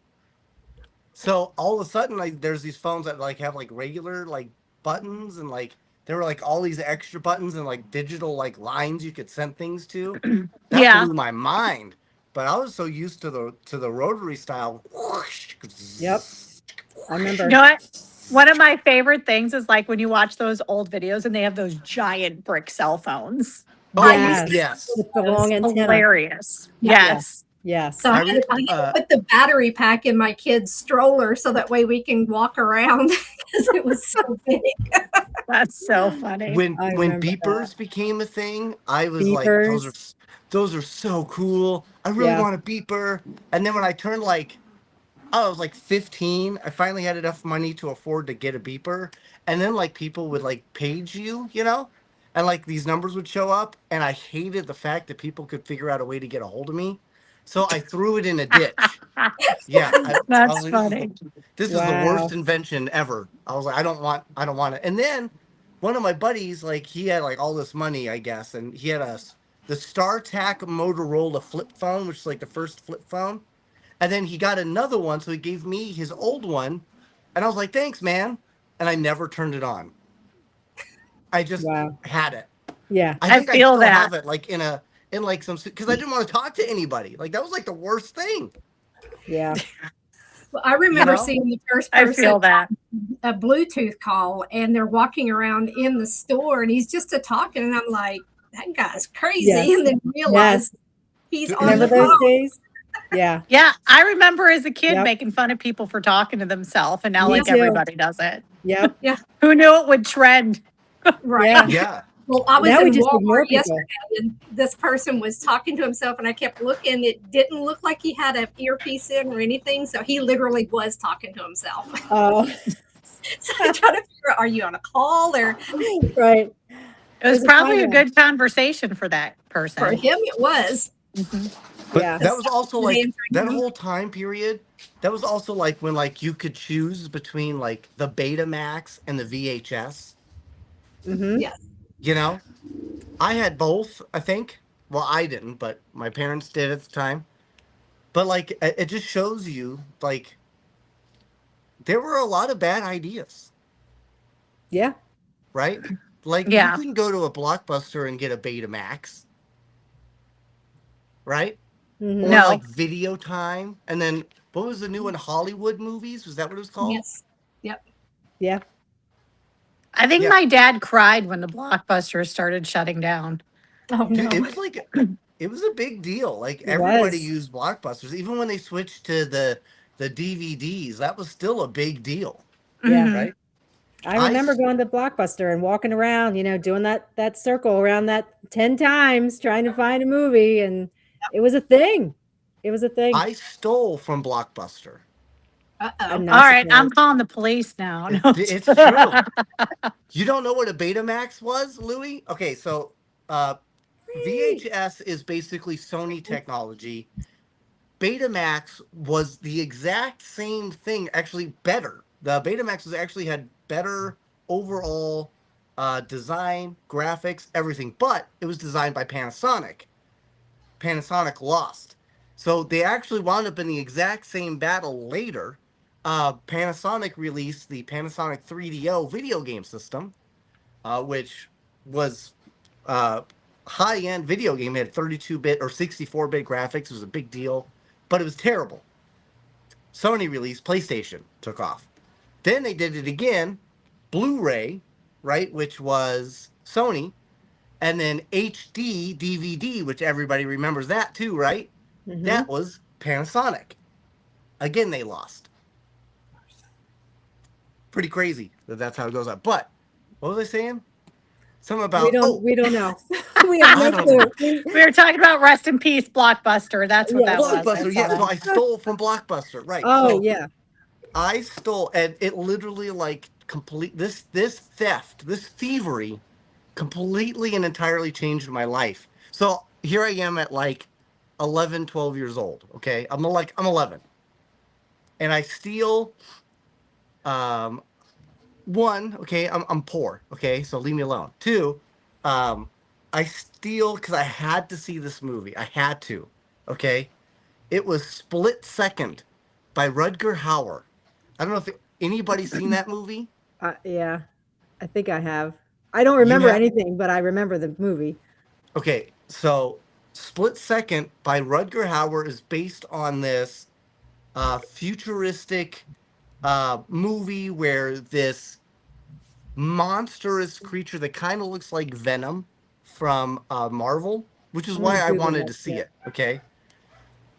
[SPEAKER 3] So all of a sudden, like there's these phones that like have like regular like buttons and like there were like all these extra buttons and like digital like lines you could send things to. That
[SPEAKER 4] Yeah.
[SPEAKER 3] blew my mind. But I was so used to the rotary style.
[SPEAKER 2] Yep. I
[SPEAKER 4] You
[SPEAKER 2] remember.
[SPEAKER 4] know what? One of my favorite things is like when you watch those old videos and they have those giant brick cell phones.
[SPEAKER 3] Oh
[SPEAKER 2] Yes.
[SPEAKER 3] yes.
[SPEAKER 2] With the
[SPEAKER 5] Those
[SPEAKER 2] long antenna.
[SPEAKER 4] Hilarious.
[SPEAKER 5] Yeah.
[SPEAKER 4] Yes.
[SPEAKER 2] Yes.
[SPEAKER 5] So
[SPEAKER 3] I
[SPEAKER 5] I
[SPEAKER 3] re-
[SPEAKER 5] had to put the battery pack in my kid's stroller so that way we can walk around because it was so big.
[SPEAKER 4] That's so funny.
[SPEAKER 3] when
[SPEAKER 2] I
[SPEAKER 3] when
[SPEAKER 2] remember that.
[SPEAKER 3] beepers became a thing, I was like,
[SPEAKER 2] Beepers.
[SPEAKER 3] those are so cool. I really
[SPEAKER 2] Yeah.
[SPEAKER 3] want a beeper. And then when I turned like I was like 15, I finally had enough money to afford to get a beeper. And then like people would like page you, and like these numbers would show up. And I hated the fact that people could figure out a way to get a hold of me. So I threw it in a ditch. Yeah. I was
[SPEAKER 4] That's
[SPEAKER 3] like,
[SPEAKER 4] funny.
[SPEAKER 3] this is the worst
[SPEAKER 2] Wow.
[SPEAKER 3] invention ever. I was like, I don't want it. And then one of my buddies, like he had like all this money, I guess. And he had the StarTAC Motorola flip phone, which is like the first flip phone. And then he got another one, so he gave me his old one, and I was like, "Thanks, man." And I never turned it on. I just
[SPEAKER 2] Wow.
[SPEAKER 3] had it.
[SPEAKER 2] Yeah.
[SPEAKER 3] I
[SPEAKER 4] I
[SPEAKER 3] think I
[SPEAKER 4] feel
[SPEAKER 3] still
[SPEAKER 4] that.
[SPEAKER 3] have it, like in like some because I didn't want to talk to anybody. Like that was like the worst thing.
[SPEAKER 2] Yeah.
[SPEAKER 5] Well, I remember
[SPEAKER 3] know?
[SPEAKER 5] seeing the first
[SPEAKER 4] I
[SPEAKER 5] person
[SPEAKER 4] feel that.
[SPEAKER 5] a Bluetooth call, and they're walking around in the store, and he's just a talking, and I'm like, that guy's crazy,
[SPEAKER 2] Yes.
[SPEAKER 5] and then realize
[SPEAKER 2] Yes.
[SPEAKER 5] he's
[SPEAKER 3] Is
[SPEAKER 5] on
[SPEAKER 2] Remember
[SPEAKER 5] the
[SPEAKER 3] it-
[SPEAKER 2] those
[SPEAKER 5] phone.
[SPEAKER 2] days? Yeah.
[SPEAKER 4] Yeah. I remember as a kid
[SPEAKER 2] Yep.
[SPEAKER 4] making fun of people for talking to themselves, and now
[SPEAKER 2] Me
[SPEAKER 4] like
[SPEAKER 2] too.
[SPEAKER 4] everybody does it.
[SPEAKER 2] Yep.
[SPEAKER 4] Who knew it would trend?
[SPEAKER 5] Right.
[SPEAKER 2] Yeah.
[SPEAKER 3] Yeah.
[SPEAKER 5] Well, I was
[SPEAKER 2] Now we
[SPEAKER 5] in
[SPEAKER 2] just ignore
[SPEAKER 5] Walmart
[SPEAKER 2] people.
[SPEAKER 5] yesterday, and this person was talking to himself, and I kept looking. It didn't look like he had an earpiece in or anything, so he literally was talking to himself.
[SPEAKER 2] Oh,
[SPEAKER 5] So I try to figure out, are you on a call or
[SPEAKER 2] right.
[SPEAKER 4] It was
[SPEAKER 2] There's a
[SPEAKER 4] probably a
[SPEAKER 2] timeline.
[SPEAKER 4] good conversation for that
[SPEAKER 5] for
[SPEAKER 4] person.
[SPEAKER 5] him? It was.
[SPEAKER 4] Mhm.
[SPEAKER 3] But
[SPEAKER 2] Yeah.
[SPEAKER 3] that was also
[SPEAKER 5] The
[SPEAKER 3] like
[SPEAKER 5] answer
[SPEAKER 3] that
[SPEAKER 5] to me.
[SPEAKER 3] whole time period. That was also like when like you could choose between like the Betamax and the VHS.
[SPEAKER 2] Mm-hmm.
[SPEAKER 5] Yes.
[SPEAKER 3] I had both. I think. Well, I didn't, but my parents did at the time. But like, it just shows you like there were a lot of bad ideas,
[SPEAKER 2] Yeah.
[SPEAKER 3] right? Like you
[SPEAKER 4] Yeah.
[SPEAKER 3] couldn't go to a Blockbuster and get a Betamax, right?
[SPEAKER 2] Mm-hmm.
[SPEAKER 3] Or
[SPEAKER 4] No.
[SPEAKER 3] like Video Time, and then what was the new one? Hollywood movies? Was that what it was called?
[SPEAKER 5] Yes. Yep.
[SPEAKER 2] Yeah.
[SPEAKER 4] I think
[SPEAKER 3] Yeah.
[SPEAKER 4] my dad cried when the Blockbuster started shutting down.
[SPEAKER 5] Oh no.
[SPEAKER 3] Dude, it was like it was a big deal. Like
[SPEAKER 2] It
[SPEAKER 3] everybody
[SPEAKER 2] was.
[SPEAKER 3] used Blockbusters, even when they switched to the DVDs. That was still a big deal,
[SPEAKER 2] Yeah.
[SPEAKER 4] Mhm.
[SPEAKER 3] right?
[SPEAKER 2] I remember going to Blockbuster and walking around, doing that circle around that 10 times trying to find a movie, and it was a thing. It was a thing.
[SPEAKER 3] I stole from Blockbuster.
[SPEAKER 5] Uh
[SPEAKER 2] I'm
[SPEAKER 5] oh.
[SPEAKER 2] not
[SPEAKER 4] All right, I'm
[SPEAKER 2] surprised.
[SPEAKER 4] calling the police now. No.
[SPEAKER 3] It's true. You don't know what a Betamax was, Louis? Okay, so uh,
[SPEAKER 2] Free.
[SPEAKER 3] VHS is basically Sony technology. Betamax was the exact same thing, actually better. The Betamax was actually had better overall design, graphics, everything, but it was designed by Panasonic. Panasonic lost. So they actually wound up in the exact same battle later. Panasonic released the Panasonic 3DO video game system, which was high-end video game. It had 32-bit or 64-bit graphics. It was a big deal, but it was terrible. Sony released PlayStation, took off. Then they did it again, Blu-ray, right, which was Sony, and then HD DVD, which everybody remembers that too, right?
[SPEAKER 2] Mhm.
[SPEAKER 3] That was Panasonic. Again, they lost. Pretty crazy that that's how it goes up. But what was I saying? Something about
[SPEAKER 2] We don't know. We have
[SPEAKER 3] I
[SPEAKER 2] no
[SPEAKER 3] don't know.
[SPEAKER 2] clue.
[SPEAKER 4] We were talking about Rest in Peace Blockbuster. That's what
[SPEAKER 2] Yeah,
[SPEAKER 4] that was. I
[SPEAKER 3] Blockbuster,
[SPEAKER 4] saw
[SPEAKER 3] yeah. So
[SPEAKER 4] that.
[SPEAKER 3] I stole from Blockbuster, right?
[SPEAKER 2] Oh
[SPEAKER 3] So
[SPEAKER 2] yeah.
[SPEAKER 3] I stole, and it literally like complete this theft, this thievery, completely and entirely changed my life. So here I am at like 11, 12 years old. Okay, I'm 11, and I steal. One, okay, I'm poor. Okay, so leave me alone. Two, I steal because I had to see this movie. I had to. Okay, it was Split Second by Rutger Hauer. I don't know if anybody's seen that movie.
[SPEAKER 2] Yeah. I think I have. I don't
[SPEAKER 3] You
[SPEAKER 2] remember
[SPEAKER 3] have
[SPEAKER 2] anything, but I remember the movie.
[SPEAKER 3] okay. So Split Second by Rutger Hauer is based on this futuristic movie where this monstrous creature that kind of looks like Venom from Marvel, which is
[SPEAKER 2] I'm
[SPEAKER 3] why
[SPEAKER 2] gonna
[SPEAKER 3] I
[SPEAKER 2] Google
[SPEAKER 3] wanted
[SPEAKER 2] that
[SPEAKER 3] to see
[SPEAKER 2] shit.
[SPEAKER 3] it. Okay.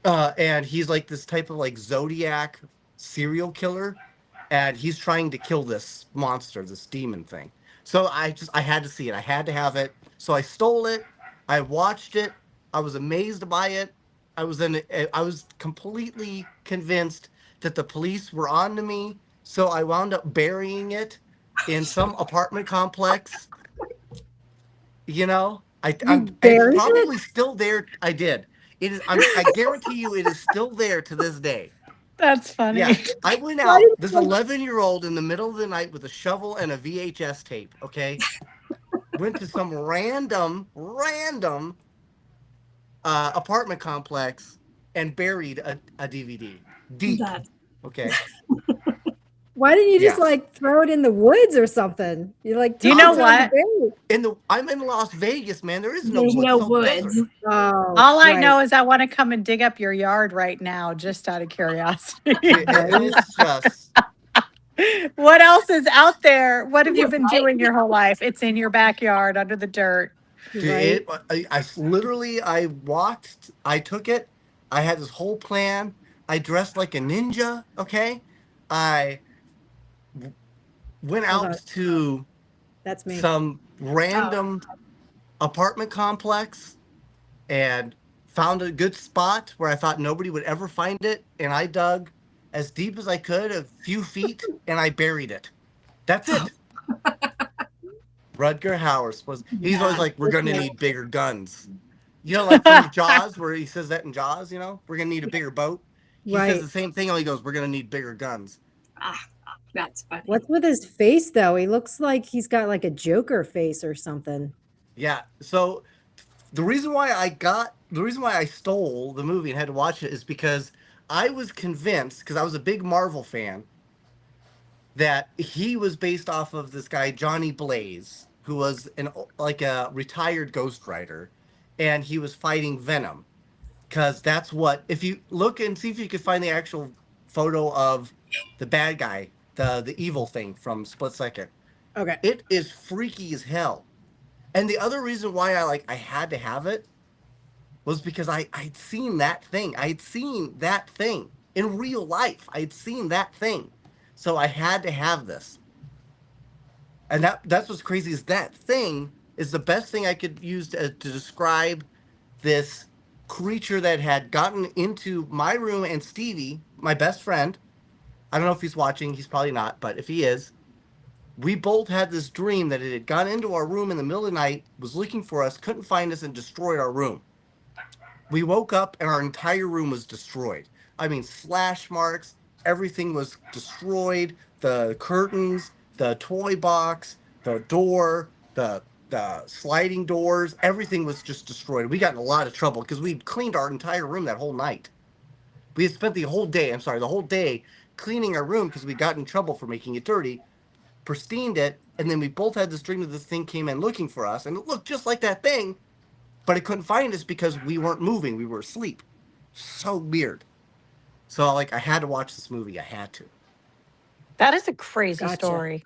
[SPEAKER 3] And he's like this type of like Zodiac serial killer, and he's trying to kill this monster, this demon thing. So I had to see it. I had to have it. So I stole it. I watched it. I was amazed by it. I was completely convinced that the police were on to me. So I wound up burying it in some apartment complex. You know,
[SPEAKER 2] You
[SPEAKER 3] it's
[SPEAKER 2] buried it?
[SPEAKER 3] probably still there. I did. It is. I guarantee you, it is still there to this day.
[SPEAKER 4] That's
[SPEAKER 3] Yeah,
[SPEAKER 4] funny.
[SPEAKER 3] I went
[SPEAKER 2] Why
[SPEAKER 3] out,
[SPEAKER 2] did
[SPEAKER 3] this
[SPEAKER 2] you
[SPEAKER 3] 11-year-old in the middle of the night with a shovel and a VHS tape, okay? Went to some random apartment complex and buried a DVD. Deep,
[SPEAKER 5] That
[SPEAKER 3] okay?
[SPEAKER 2] why didn't you just
[SPEAKER 3] Yeah.
[SPEAKER 2] like throw it in the woods or something? You like
[SPEAKER 4] You
[SPEAKER 2] took
[SPEAKER 4] know
[SPEAKER 2] the time to
[SPEAKER 4] what?
[SPEAKER 2] bury it.
[SPEAKER 3] I'm in Las Vegas, man. There is no
[SPEAKER 5] there's
[SPEAKER 3] woods.
[SPEAKER 5] no
[SPEAKER 3] It's all
[SPEAKER 5] woods.
[SPEAKER 3] desert.
[SPEAKER 2] Oh,
[SPEAKER 4] All I
[SPEAKER 2] right.
[SPEAKER 4] know is I want to come and dig up your yard right now, just out of curiosity.
[SPEAKER 3] It's just,
[SPEAKER 4] What else is out there? What have you been
[SPEAKER 5] Right?
[SPEAKER 4] doing your whole life? It's in your backyard under the dirt.
[SPEAKER 2] Right.
[SPEAKER 3] I literally, I walked, I took it. I had this whole plan. I dressed like a ninja, okay? I went
[SPEAKER 2] Hold
[SPEAKER 3] out
[SPEAKER 2] on.
[SPEAKER 3] to
[SPEAKER 2] That's me.
[SPEAKER 3] some random apartment complex and found a good spot where I thought nobody would ever find it. And I dug as deep as I could, a few feet, and I buried it. That's it. Rutger Hauer was, he's always
[SPEAKER 5] Yeah.
[SPEAKER 3] like, we're going to
[SPEAKER 2] Yeah.
[SPEAKER 3] need bigger guns. You know, like from Jaws, where he says that in Jaws, you know, we're going to need a bigger boat. He says
[SPEAKER 2] Right.
[SPEAKER 3] the same thing, only he goes, we're going to need bigger guns.
[SPEAKER 5] That's funny.
[SPEAKER 2] What's with his face though? He looks like he's got like a Joker face or something.
[SPEAKER 3] Yeah. So the reason why I stole the movie and had to watch it is because I was convinced, because I was a big Marvel fan, that he was based off of this guy Johnny Blaze, who was like a retired Ghost Rider, and he was fighting Venom, because that's what, if you look and see if you could find the actual photo of the bad guy, the evil thing from Split Second,
[SPEAKER 2] Okay.
[SPEAKER 3] it is freaky as hell. And the other reason why I had to have it was because I'd seen that thing. I'd seen that thing in real life. I'd seen that thing. So I had to have this. And that's what's crazy, is that thing is the best thing I could use to describe this creature that had gotten into my room and Stevie, my best friend, I don't know if he's watching. He's probably not, but if he is, we both had this dream that it had gone into our room in the middle of the night, was looking for us, couldn't find us, and destroyed our room. We woke up and our entire room was destroyed. I mean, slash marks, everything was destroyed. The curtains, the toy box, the door, the sliding doors, everything was just destroyed. We got in a lot of trouble because we'd cleaned our entire room that whole night. We had spent the whole day cleaning our room because we got in trouble for making it dirty, pristined it, and then we both had this dream that this thing came in looking for us, and it looked just like that thing, but it couldn't find us because we weren't moving. We were asleep. So weird. So, like, I had to watch this movie. I had to.
[SPEAKER 4] That is a crazy
[SPEAKER 2] Gotcha.
[SPEAKER 4] story.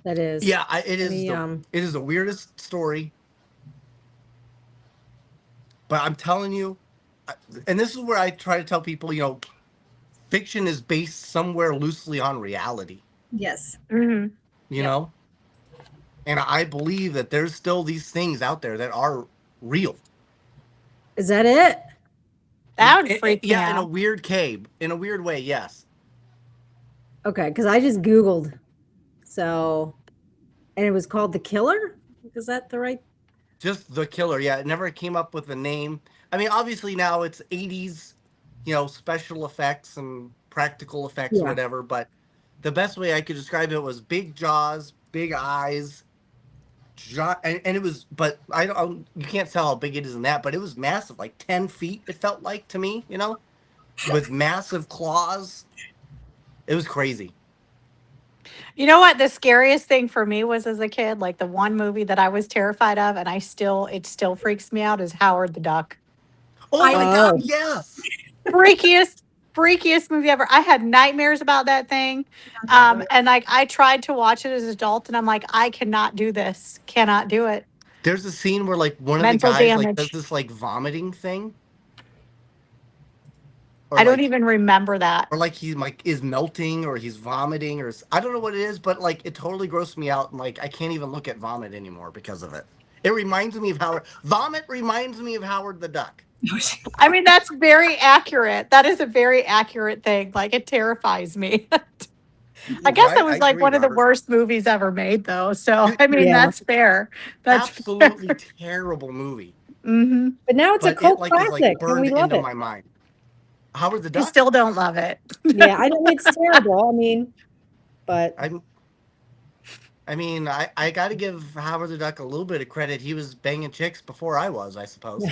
[SPEAKER 2] That is.
[SPEAKER 3] Yeah, it is.
[SPEAKER 2] The,
[SPEAKER 3] it is the weirdest story. But I'm telling you, and this is where I try to tell people, you know, fiction is based somewhere loosely on reality.
[SPEAKER 5] Yes.
[SPEAKER 4] Mm-hmm.
[SPEAKER 3] You know? And I believe that there's still these things out there that are real.
[SPEAKER 2] Is that it?
[SPEAKER 4] That would freak me out.
[SPEAKER 3] In a weird cave. In a weird way, yes.
[SPEAKER 2] Okay, because I just Googled. So, and it was called The Killer? Is that the right?
[SPEAKER 3] Just The Killer, yeah. It never came up with a name. I mean, obviously now it's 80s, you know, special effects and practical effects or whatever, but the best way I could describe it was big jaws, big eyes, and it was, but you can't tell how big it is in that, but it was massive, like 10 feet, it felt like to me, you know, with massive claws. It was crazy.
[SPEAKER 4] You know what? The scariest thing for me was as a kid, like the one movie that I was terrified of, and it still freaks me out, is Howard the Duck.
[SPEAKER 3] Oh my God, yes.
[SPEAKER 4] Freakiest movie ever. I had nightmares about that thing. And like I tried to watch it as an adult and I'm like, I cannot do this. Cannot do it.
[SPEAKER 3] There's a scene where like one of
[SPEAKER 4] Mental
[SPEAKER 3] the guys like
[SPEAKER 4] damage.
[SPEAKER 3] does this like vomiting thing. Or
[SPEAKER 4] I don't even remember that.
[SPEAKER 3] Or like he like is melting or he's vomiting or I don't know what it is, but like it totally grossed me out and like I can't even look at vomit anymore because of it. It reminds me of Howard. Vomit reminds me of Howard the Duck.
[SPEAKER 4] I mean, that's very accurate. That is a very accurate thing. Like, it terrifies me. I guess that was like one of the worst movies ever made, though. So, I mean, that's fair. That's
[SPEAKER 3] absolutely terrible movie.
[SPEAKER 4] Mm-hmm.
[SPEAKER 2] But now it's a cult classic,
[SPEAKER 3] like
[SPEAKER 2] and we love
[SPEAKER 3] into
[SPEAKER 2] it.
[SPEAKER 3] my mind. Howard the Duck.
[SPEAKER 4] I still don't love it.
[SPEAKER 2] Yeah, I know it's terrible. I mean, but
[SPEAKER 3] I mean, I got to give Howard the Duck a little bit of credit. He was banging chicks before I was, I suppose.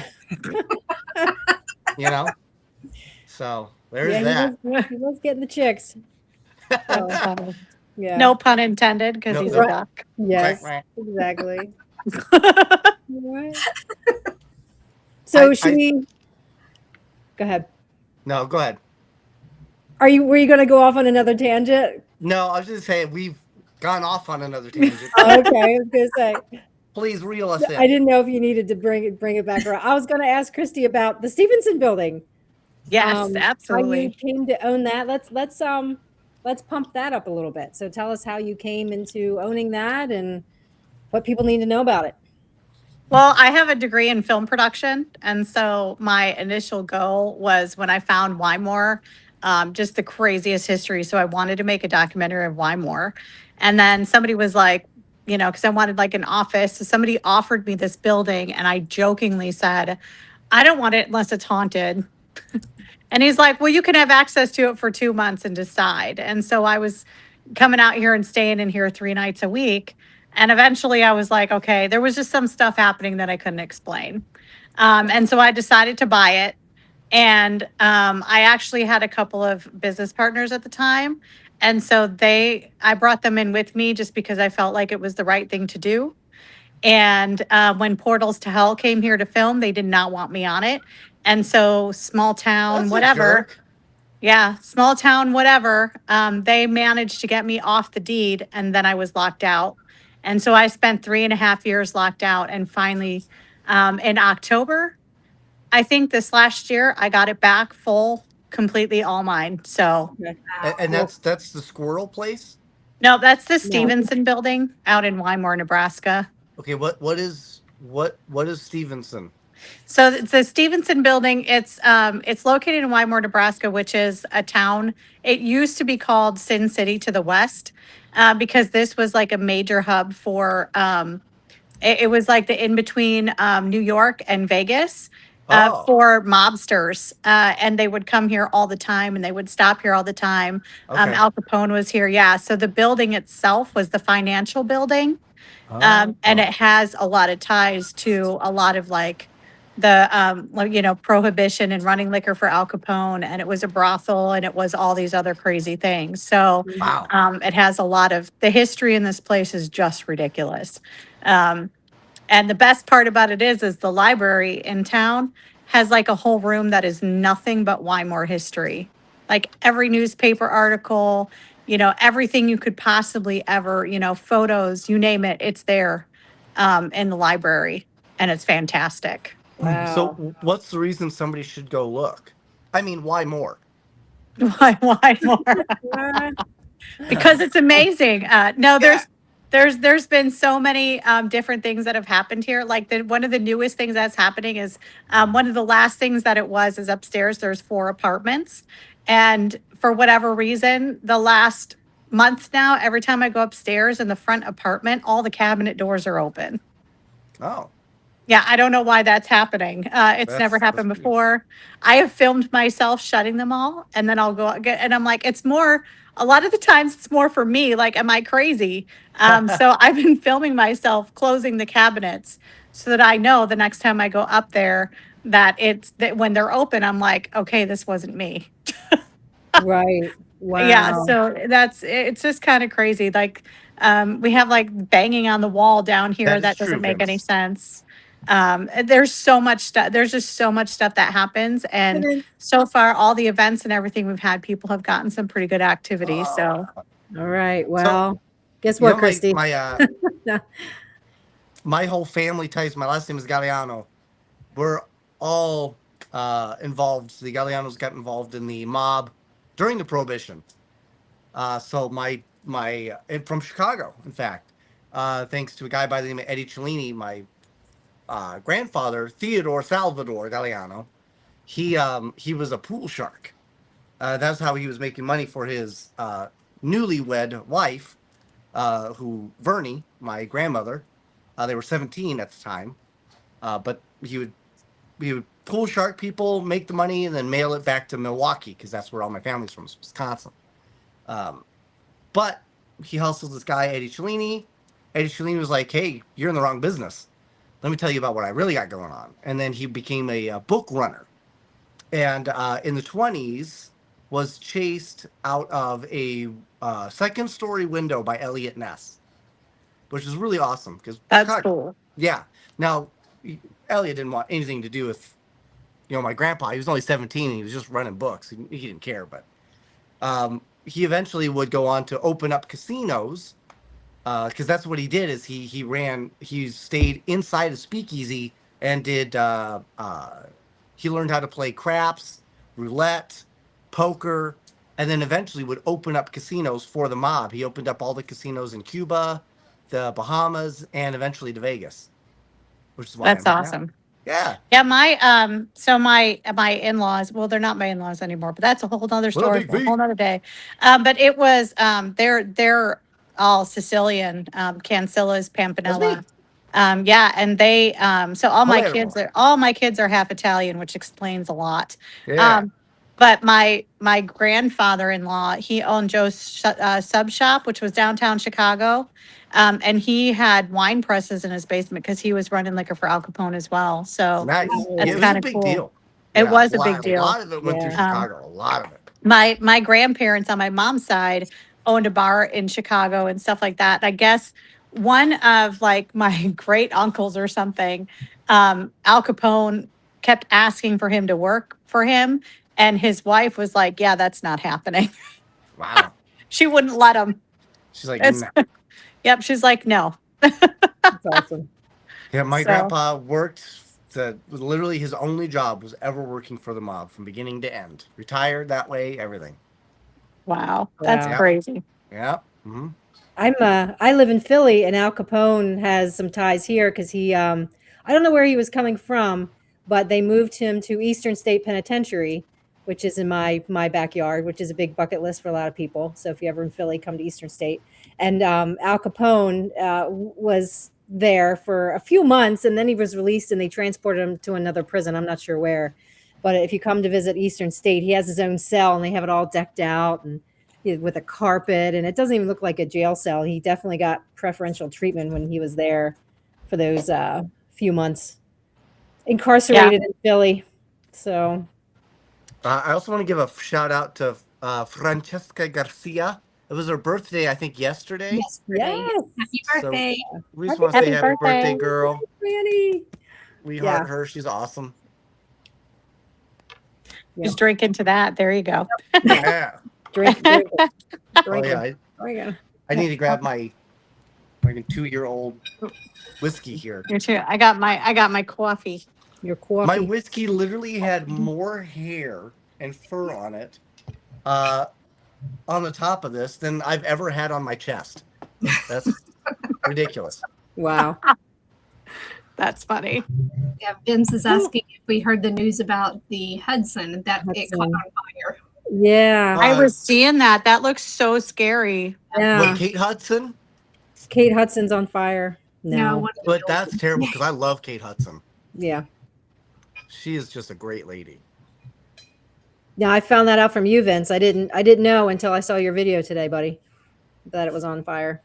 [SPEAKER 3] You know? So, there's that.
[SPEAKER 2] He was getting the chicks.
[SPEAKER 4] That's funny.
[SPEAKER 2] Yeah.
[SPEAKER 4] No pun intended, because he's a duck.
[SPEAKER 2] Yes, exactly. Right. So go ahead.
[SPEAKER 3] No, go ahead.
[SPEAKER 2] Were you going to go off on another tangent?
[SPEAKER 3] No, I was just saying we've gone off on another tangent.
[SPEAKER 2] Okay, I was going to say.
[SPEAKER 3] Please reel us in.
[SPEAKER 2] I didn't know if you needed to bring it back around. I was going to ask Christie about the Stephenson Building.
[SPEAKER 4] Yes, absolutely.
[SPEAKER 2] How you came to own that. Let's pump that up a little bit. So tell us how you came into owning that and what people need to know about it.
[SPEAKER 4] Well, I have a degree in film production. And so my initial goal was when I found Wymore, just the craziest history. So I wanted to make a documentary of Wymore. And then somebody was like, you know, because I wanted like an office. So somebody offered me this building and I jokingly said, I don't want it unless it's haunted. And he's like, well, you can have access to it for 2 months and decide. And so I was coming out here and staying in here 3 nights a week. And eventually I was like, okay, there was just some stuff happening that I couldn't explain. And so I decided to buy it. And I actually had a couple of business partners at the time. And so I brought them in with me just because I felt like it was the right thing to do. And when Portals to Hell came here to film, they did not want me on it. And so small town, whatever. Yeah, small town, whatever. They managed to get me off the deed and then I was locked out. And so I spent 3.5 years locked out. And finally, in October, I think this last year, I got it back full, completely all mine. So,
[SPEAKER 3] and that's the squirrel place?
[SPEAKER 4] No, that's the Stephenson Building out in Wymore, Nebraska.
[SPEAKER 3] Okay, what is Stephenson?
[SPEAKER 4] So the Stephenson Building, it's located in Wymore, Nebraska, which is a town. It used to be called Sin City to the west, because this was like a major hub for. It was like the in between New York and Vegas.
[SPEAKER 3] Oh,
[SPEAKER 4] For mobsters, and they would come here all the time, and they would stop here all the time.
[SPEAKER 3] okay.
[SPEAKER 4] Al Capone was here, yeah. So the building itself was the financial building. And
[SPEAKER 3] Oh.
[SPEAKER 4] it has a lot of ties to a lot of like the prohibition and running liquor for Al Capone, and it was a brothel, and it was all these other crazy things. So
[SPEAKER 3] Wow.
[SPEAKER 4] it has a lot of the history in this place is just ridiculous. Um, and the best part about it is the library in town has like a whole room that is nothing but Wymore history. Like every newspaper article, everything you could possibly ever, photos, you name it, it's there in the library. And it's fantastic.
[SPEAKER 3] So
[SPEAKER 2] Wow.
[SPEAKER 3] what's the reason somebody should go look? I mean, why more?
[SPEAKER 4] Why more? Because it's amazing. No,
[SPEAKER 3] Yeah.
[SPEAKER 4] there's been so many different things that have happened here. Like one of the newest things that's happening is one of the last things that it was is upstairs. There's 4 apartments, and for whatever reason, the last month now, every time I go upstairs in the front apartment, all the cabinet doors are open.
[SPEAKER 3] Oh,
[SPEAKER 4] Yeah, I don't know why that's happening. It's never
[SPEAKER 3] that's
[SPEAKER 4] happened
[SPEAKER 3] weird.
[SPEAKER 4] before. I have filmed myself shutting them all, and then I'll go out get, and I'm like, it's more. A lot of the times, it's more for me. Like, am I crazy? So I've been filming myself closing the cabinets so that I know the next time I go up there that it's that when they're open, I'm like, okay, this wasn't me.
[SPEAKER 2] Right.
[SPEAKER 4] Yeah,
[SPEAKER 2] Wow.
[SPEAKER 4] so it's just kind of crazy. Like, we have like banging on the wall down here
[SPEAKER 3] That is
[SPEAKER 4] that
[SPEAKER 3] true,
[SPEAKER 4] doesn't make any
[SPEAKER 3] Vince.
[SPEAKER 4] sense. There's so much stuff. There's just so much stuff that happens, and
[SPEAKER 2] All
[SPEAKER 4] so far, all the events and everything we've had, people have gotten some pretty good activity. So
[SPEAKER 2] right.
[SPEAKER 3] So
[SPEAKER 2] Well, guess
[SPEAKER 3] you know
[SPEAKER 2] what, Christy?
[SPEAKER 3] my whole family ties. My last name is Gagliano. We're all involved. The Gallianos got involved in the mob during the Prohibition. So my from Chicago, in fact, thanks to a guy by the name of Eddie Cellini, my grandfather Theodore Salvador Galliano. He was a pool shark. That's how he was making money for his newlywed wife, who Vernie, my grandmother. They were 17 at the time, but he would pool shark people, make the money, and then mail it back to Milwaukee because that's where all my family's from, Wisconsin. But he hustled this guy, Eddie Cellini. Eddie Cellini was like, hey, you're in the wrong business. Let me tell you about what I really got going on. And then he became a book runner. And in the 20s, was chased out of a second-story window by Elliot Ness, which is really awesome because
[SPEAKER 4] that's
[SPEAKER 3] Chicago.
[SPEAKER 4] cool.
[SPEAKER 3] Yeah. Now, Elliot didn't want anything to do with, my grandpa. He was only 17 and he was just running books. He didn't care, but he eventually would go on to open up casinos because that's what he did. Is he stayed inside a speakeasy and did. He learned how to play craps, roulette, poker, and then eventually would open up casinos for the mob. He opened up all the casinos in Cuba, the Bahamas, and eventually to Vegas, which is why
[SPEAKER 4] That's
[SPEAKER 3] I'm here now.
[SPEAKER 4] awesome.
[SPEAKER 3] Yeah.
[SPEAKER 4] Yeah, my in-laws, well, they're not my in-laws anymore, but that's a whole nother
[SPEAKER 3] What a
[SPEAKER 4] story
[SPEAKER 3] big
[SPEAKER 4] for a
[SPEAKER 3] V.
[SPEAKER 4] whole nother day. But it was they're all Sicilian, Cancillas,
[SPEAKER 3] That's me.
[SPEAKER 4] Pampanella. Yeah, and they so all my
[SPEAKER 3] Palermo.
[SPEAKER 4] kids are half Italian, which explains a lot.
[SPEAKER 3] Yeah.
[SPEAKER 4] But my grandfather-in-law, he owned Joe's Sub Shop, which was downtown Chicago. And he had wine presses in his basement because he was running liquor for Al Capone as well. So
[SPEAKER 3] Nice. Yeah,
[SPEAKER 4] that's
[SPEAKER 3] it was
[SPEAKER 4] kind
[SPEAKER 3] a
[SPEAKER 4] of
[SPEAKER 3] big
[SPEAKER 4] cool.
[SPEAKER 3] deal.
[SPEAKER 4] It
[SPEAKER 3] Yeah,
[SPEAKER 4] was a big
[SPEAKER 3] a
[SPEAKER 4] deal.
[SPEAKER 3] lot of it went through
[SPEAKER 2] Yeah.
[SPEAKER 3] Chicago. A lot of it.
[SPEAKER 4] My grandparents on my mom's side owned a bar in Chicago and stuff like that. I guess one of like my great uncles or something, Al Capone kept asking for him to work for him, and his wife was like, "Yeah, that's not happening."
[SPEAKER 3] Wow.
[SPEAKER 4] She wouldn't let him.
[SPEAKER 3] She's like,
[SPEAKER 4] It's,
[SPEAKER 3] nah.
[SPEAKER 4] yep, she's like, "No."
[SPEAKER 2] That's awesome.
[SPEAKER 3] Yeah, my
[SPEAKER 4] So-
[SPEAKER 3] grandpa worked. Literally, his only job was ever working for the mob from beginning to end. Retired that way, everything.
[SPEAKER 4] Wow, that's
[SPEAKER 2] Wow.
[SPEAKER 4] crazy.
[SPEAKER 3] Yeah. Mm-hmm.
[SPEAKER 2] I live in Philly, and Al Capone has some ties here because he I don't know where he was coming from, but they moved him to Eastern State Penitentiary, which is in my backyard, which is a big bucket list for a lot of people. So if you're ever in Philly, come to Eastern State. And Al Capone was there for a few months, and then he was released, and they transported him to another prison. I'm not sure where, but if you come to visit Eastern State, he has his own cell, and they have it all decked out and with a carpet, and it doesn't even look like a jail cell. He definitely got preferential treatment when he was there for those few months incarcerated in Philly. So
[SPEAKER 3] I also want to give a shout out to Francesca Garcia. It was her birthday, I think, yesterday.
[SPEAKER 2] yes.
[SPEAKER 5] Happy birthday.
[SPEAKER 3] So we just want to say happy birthday, girl.
[SPEAKER 2] Franny.
[SPEAKER 3] We heart her. She's awesome.
[SPEAKER 4] Just drink into that. There you go.
[SPEAKER 3] Yeah.
[SPEAKER 2] Drink.
[SPEAKER 3] Oh, yeah. I need to grab my 2-year-old whiskey here.
[SPEAKER 4] You too. I got my coffee.
[SPEAKER 2] Your coffee.
[SPEAKER 3] My whiskey literally had more hair and fur on it on the top of this than I've ever had on my chest. That's ridiculous.
[SPEAKER 2] Wow.
[SPEAKER 4] That's funny.
[SPEAKER 5] Yeah, Vince is asking if we heard the news about the Hudson that it caught on fire.
[SPEAKER 2] Yeah.
[SPEAKER 4] I was seeing that. That looks so scary.
[SPEAKER 2] Yeah.
[SPEAKER 3] What, Kate Hudson?
[SPEAKER 2] Kate Hudson's on fire. No.
[SPEAKER 3] But that's terrible because I love Kate Hudson.
[SPEAKER 2] Yeah.
[SPEAKER 3] She is just a great lady.
[SPEAKER 2] Yeah, I found that out from you, Vince. I didn't know until I saw your video today, buddy, that it was on fire.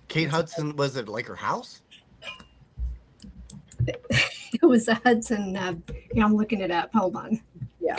[SPEAKER 3] Kate Hudson, was it like her house?
[SPEAKER 5] It was a Hudson. I'm looking it up. Hold on.
[SPEAKER 2] Yeah.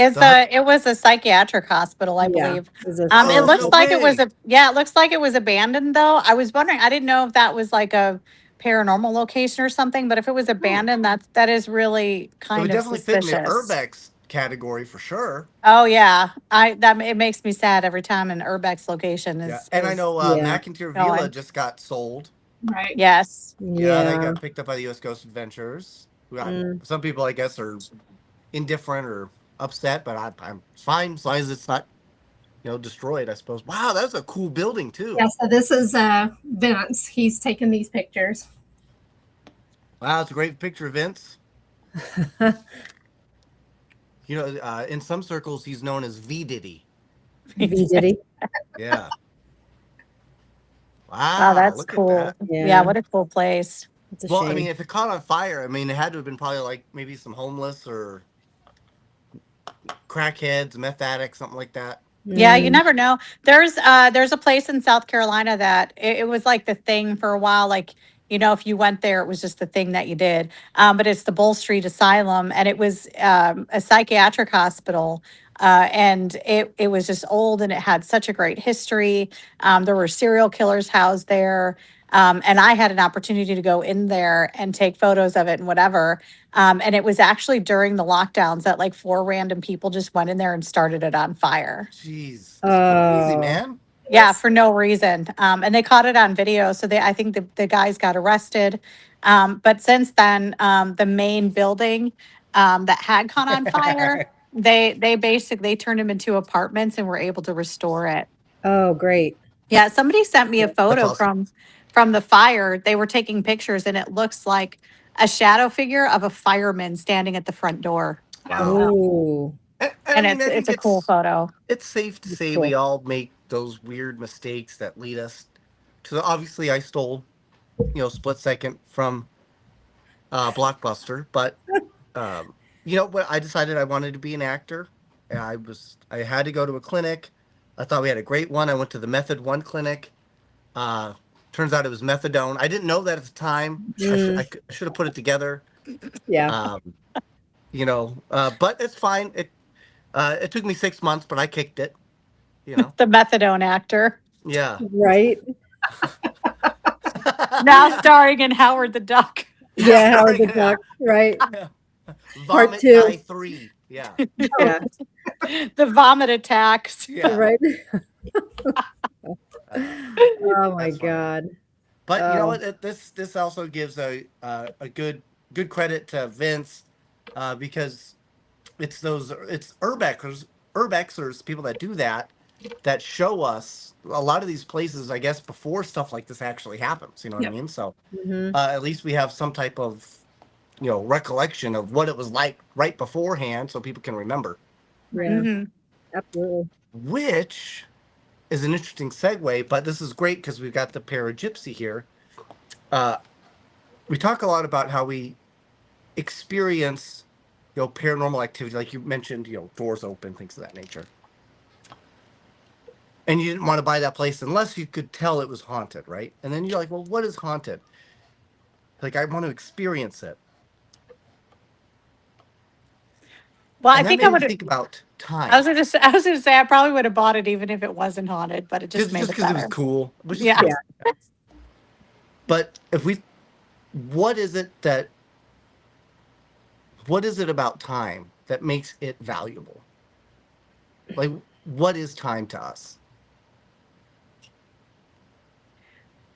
[SPEAKER 4] It was a psychiatric hospital, I believe.
[SPEAKER 2] Yeah.
[SPEAKER 4] It looks like it was it looks like it was abandoned though. I was wondering, I didn't know if that was like a paranormal location or something, but if it was abandoned, that is really kind of suspicious. It would definitely fit in the urbex
[SPEAKER 3] category for sure.
[SPEAKER 4] Oh yeah. It makes me sad every time an urbex location is.
[SPEAKER 3] Yeah. And I know McIntyre Villa just got sold.
[SPEAKER 5] Right.
[SPEAKER 4] Yes.
[SPEAKER 3] Yeah, they got picked up by the U.S. Coast Adventures. Some people, I guess, are indifferent or upset, but I'm fine as long as it's not, destroyed, I suppose. Wow, that's a cool building too.
[SPEAKER 5] Yeah, so this is Vince. He's taking these pictures.
[SPEAKER 3] Wow, it's a great picture of Vince. In some circles, he's known as V Diddy.
[SPEAKER 2] V Diddy.
[SPEAKER 3] Yeah.
[SPEAKER 4] Wow, that's cool. That. Yeah, what a cool place.
[SPEAKER 3] Well, shame. I mean, if it caught on fire, I mean, it had to have been probably like maybe some homeless or crackheads, meth addicts, something like that.
[SPEAKER 4] Yeah, you never know. There's a place in South Carolina that it was like the thing for a while. Like, if you went there, it was just the thing that you did. But it's the Bull Street Asylum, and it was a psychiatric hospital. And it was just old, and it had such a great history. There were serial killers housed there. And I had an opportunity to go in there and take photos of it and whatever. And it was actually during the lockdowns that like 4 random people just went in there and started it on fire.
[SPEAKER 3] Jeez. That's crazy, man.
[SPEAKER 4] Yeah, for no reason. And they caught it on video. So I think the guys got arrested. But since then, the main building that had caught on fire, they basically turned them into apartments and were able to restore it.
[SPEAKER 2] Oh, great.
[SPEAKER 4] Yeah, somebody sent me a photo from the fire. They were taking pictures, and it looks like a shadow figure of a fireman standing at the front door.
[SPEAKER 3] Wow.
[SPEAKER 2] Ooh.
[SPEAKER 4] And it's a cool photo.
[SPEAKER 3] It's safe to say we all make those weird mistakes that lead us to obviously I stole, split second from Blockbuster, but when I decided I wanted to be an actor, I had to go to a clinic. I thought we had a great one. I went to the Method 1 clinic. Turns out it was methadone. I didn't know that at the time. I should have put it together.
[SPEAKER 2] Yeah.
[SPEAKER 3] But it's fine. It took me 6 months, but I kicked it.
[SPEAKER 4] The methadone actor.
[SPEAKER 3] Yeah.
[SPEAKER 2] Right.
[SPEAKER 4] Now starring in Howard the Duck.
[SPEAKER 2] Yeah, Howard the Duck. Right.
[SPEAKER 3] Part
[SPEAKER 2] 2.
[SPEAKER 3] Guy 3. Yeah.
[SPEAKER 2] Yeah.
[SPEAKER 4] The vomit attacks.
[SPEAKER 3] Yeah.
[SPEAKER 2] Right. Oh my God.
[SPEAKER 3] But you know what? This also gives a good credit to Vince because it's urbexers, people that do that show us a lot of these places, I guess, before stuff like this actually happens. You know what I mean? So at least we have some type of recollection of what it was like right beforehand, so people can remember.
[SPEAKER 2] Yeah,
[SPEAKER 4] Mhm.
[SPEAKER 2] absolutely.
[SPEAKER 3] Which is an interesting segue, but this is great because we've got the Paragypsy here. We talk a lot about how we experience, paranormal activity, like you mentioned, doors open, things of that nature. And you didn't want to buy that place unless you could tell it was haunted, right? And then you're like, well, what is haunted? Like, I want to experience it.
[SPEAKER 4] Well, I
[SPEAKER 3] And that
[SPEAKER 4] think
[SPEAKER 3] made
[SPEAKER 4] I
[SPEAKER 3] me
[SPEAKER 4] would.
[SPEAKER 3] think about time.
[SPEAKER 4] I was gonna say I probably would have bought it even if it wasn't haunted, but it just made
[SPEAKER 3] Just
[SPEAKER 4] it
[SPEAKER 3] because it was
[SPEAKER 4] better.
[SPEAKER 3] cool. It was just
[SPEAKER 4] Yeah.
[SPEAKER 3] cool. But what is it about time that makes it valuable? Like, what is time to us?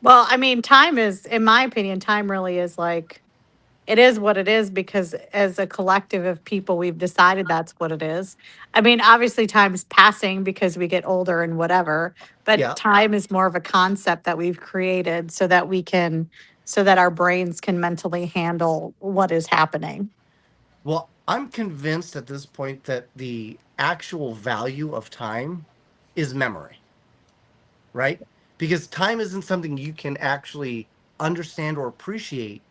[SPEAKER 4] Well, I mean, time is, in my opinion, time really is like, it is what it is because as a collective of people, we've decided that's what it is. I mean, obviously, time's passing because we get older and whatever, but
[SPEAKER 3] Yeah.
[SPEAKER 4] time is more of a concept that we've created so that our brains can mentally handle what is happening.
[SPEAKER 3] Well, I'm convinced at this point that the actual value of time is memory, right? Because time isn't something you can actually understand or appreciate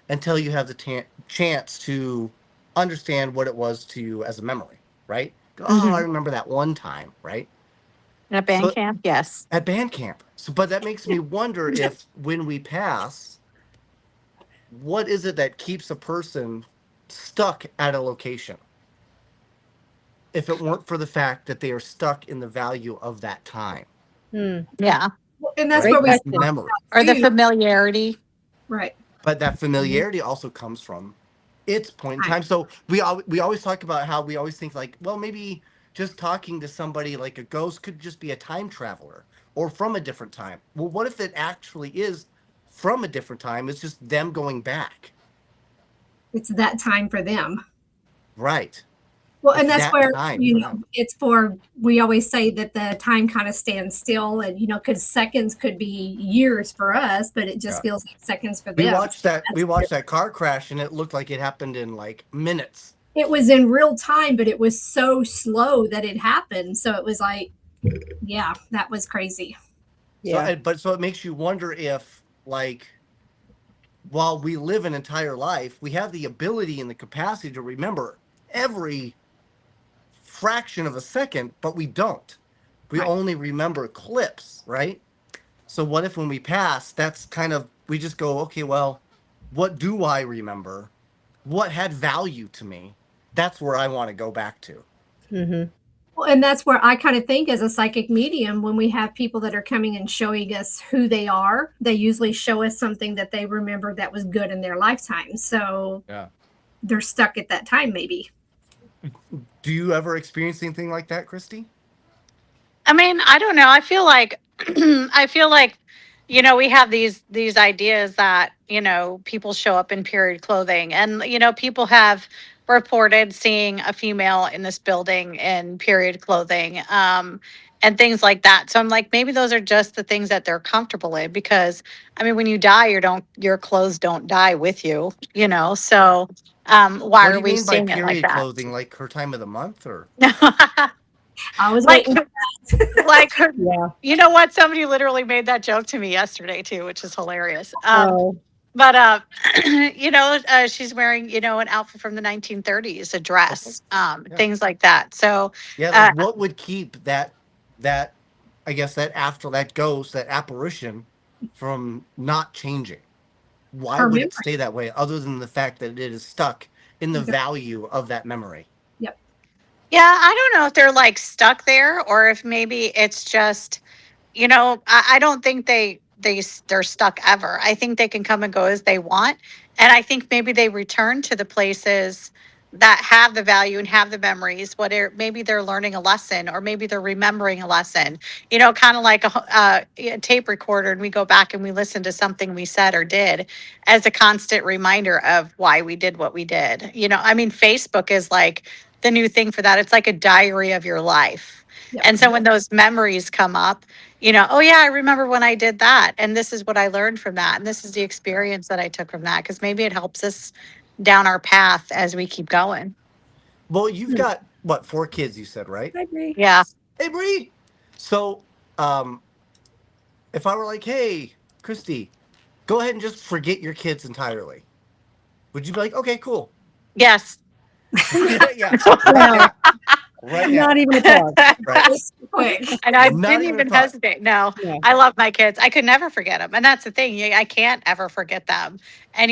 [SPEAKER 3] until you have the chance to understand what it was to you as a memory, right? Oh, I
[SPEAKER 4] Mhm.
[SPEAKER 3] remember that one time, right?
[SPEAKER 4] At band
[SPEAKER 3] So
[SPEAKER 4] camp, yes.
[SPEAKER 3] at band camp. But that makes me wonder if when we pass, what is it that keeps a person stuck at a location? If it weren't for the fact that they are stuck in the value of that time.
[SPEAKER 4] Yeah.
[SPEAKER 5] And that's
[SPEAKER 3] Right?
[SPEAKER 5] where we
[SPEAKER 3] That
[SPEAKER 5] start
[SPEAKER 3] memory.
[SPEAKER 4] Or the
[SPEAKER 5] too.
[SPEAKER 4] familiarity.
[SPEAKER 5] Right.
[SPEAKER 3] But that familiarity also comes from its point in
[SPEAKER 5] Right.
[SPEAKER 3] time. So we always talk about how we always think like, well, maybe just talking to somebody like a ghost could just be a time traveler or from a different time. Well, what if it actually is from a different time? It's just them going back.
[SPEAKER 5] It's that time for them.
[SPEAKER 3] Right.
[SPEAKER 5] Well,
[SPEAKER 3] It's
[SPEAKER 5] and that's
[SPEAKER 3] that
[SPEAKER 5] where,
[SPEAKER 3] time for them.
[SPEAKER 5] it's for, we always say that the time kind of stands still and, because seconds could be years for us, but it just
[SPEAKER 3] Yeah.
[SPEAKER 5] feels like seconds for
[SPEAKER 3] We
[SPEAKER 5] them.
[SPEAKER 3] watched that car crash and it looked like it happened in like minutes.
[SPEAKER 5] It was in real time, but it was so slow that it happened. So it was like, yeah, that was crazy.
[SPEAKER 2] Yeah.
[SPEAKER 3] So it makes you wonder if, like, while we live an entire life, we have the ability and the capacity to remember every fraction of a second, but we don't. We
[SPEAKER 5] Right.
[SPEAKER 3] only remember clips, right? So what if when we pass, that's kind of, we just go, okay, well, what do I remember? What had value to me? That's where I want to go back to.
[SPEAKER 2] Mm-hmm.
[SPEAKER 5] Well, and that's where I kind of think as a psychic medium, when we have people that are coming and showing us who they are, they usually show us something that they remember that was good in their lifetime. So
[SPEAKER 3] Yeah.
[SPEAKER 5] they're stuck at that time, maybe.
[SPEAKER 3] Do you ever experience anything like that, Christy?
[SPEAKER 4] I mean, I don't know. I feel like we have these ideas that, people show up in period clothing and people have reported seeing a female in this building in period clothing and things like that. So I'm like, maybe those are just the things that they're comfortable in because I mean when you die your clothes don't die with you, So why
[SPEAKER 3] What do
[SPEAKER 4] are
[SPEAKER 3] you
[SPEAKER 4] we
[SPEAKER 3] mean by
[SPEAKER 4] seeing it like
[SPEAKER 3] period
[SPEAKER 4] that?
[SPEAKER 3] clothing? Like her time of the month or?
[SPEAKER 5] I was
[SPEAKER 4] like
[SPEAKER 5] waiting.
[SPEAKER 4] like her,
[SPEAKER 2] Yeah.
[SPEAKER 4] you know what? Somebody literally made that joke to me yesterday too, which is hilarious.
[SPEAKER 2] Oh,
[SPEAKER 4] But she's wearing, an outfit from the 1930s, a dress,
[SPEAKER 3] Yeah.
[SPEAKER 4] things like that. So,
[SPEAKER 3] Yeah,
[SPEAKER 4] uh,
[SPEAKER 3] like what would keep that I guess that after that ghost, that apparition from not changing? Why
[SPEAKER 5] Her
[SPEAKER 3] would
[SPEAKER 5] memory.
[SPEAKER 3] it stay that way other than the fact that it is stuck in the value of that memory?
[SPEAKER 5] Yep.
[SPEAKER 4] yeah, I don't know if they're like stuck there or if maybe it's just, I don't think they're stuck ever. I think they can come and go as they want, and I think maybe they return to the places that have the value and have the memories. Maybe they're learning a lesson, or maybe they're remembering a lesson. Kind of like a tape recorder, and we go back and we listen to something we said or did as a constant reminder of why we did what we did. I mean, Facebook is like the new thing for that. It's like a diary of your life.
[SPEAKER 5] Yep.
[SPEAKER 4] And so when those memories come up, oh yeah, I remember when I did that. And this is what I learned from that. And this is the experience that I took from that. Because maybe it helps us down our path as we keep going.
[SPEAKER 3] Well, you've got what, 4 kids? You said, right?
[SPEAKER 2] I agree.
[SPEAKER 4] Yeah.
[SPEAKER 3] Hey, Bree. So, if I were like, hey, Christy, go ahead and just forget your kids entirely, would you be like, okay, cool?
[SPEAKER 4] Yes.
[SPEAKER 3] Yeah, right now, right now,
[SPEAKER 2] Not even a thought.
[SPEAKER 3] right?
[SPEAKER 5] Just quick.
[SPEAKER 4] And I
[SPEAKER 3] Not
[SPEAKER 4] didn't
[SPEAKER 3] even a
[SPEAKER 4] even
[SPEAKER 3] thought.
[SPEAKER 4] hesitate. No,
[SPEAKER 2] Yeah.
[SPEAKER 4] I love my kids. I could never forget them. And that's the thing. I can't ever forget them. And,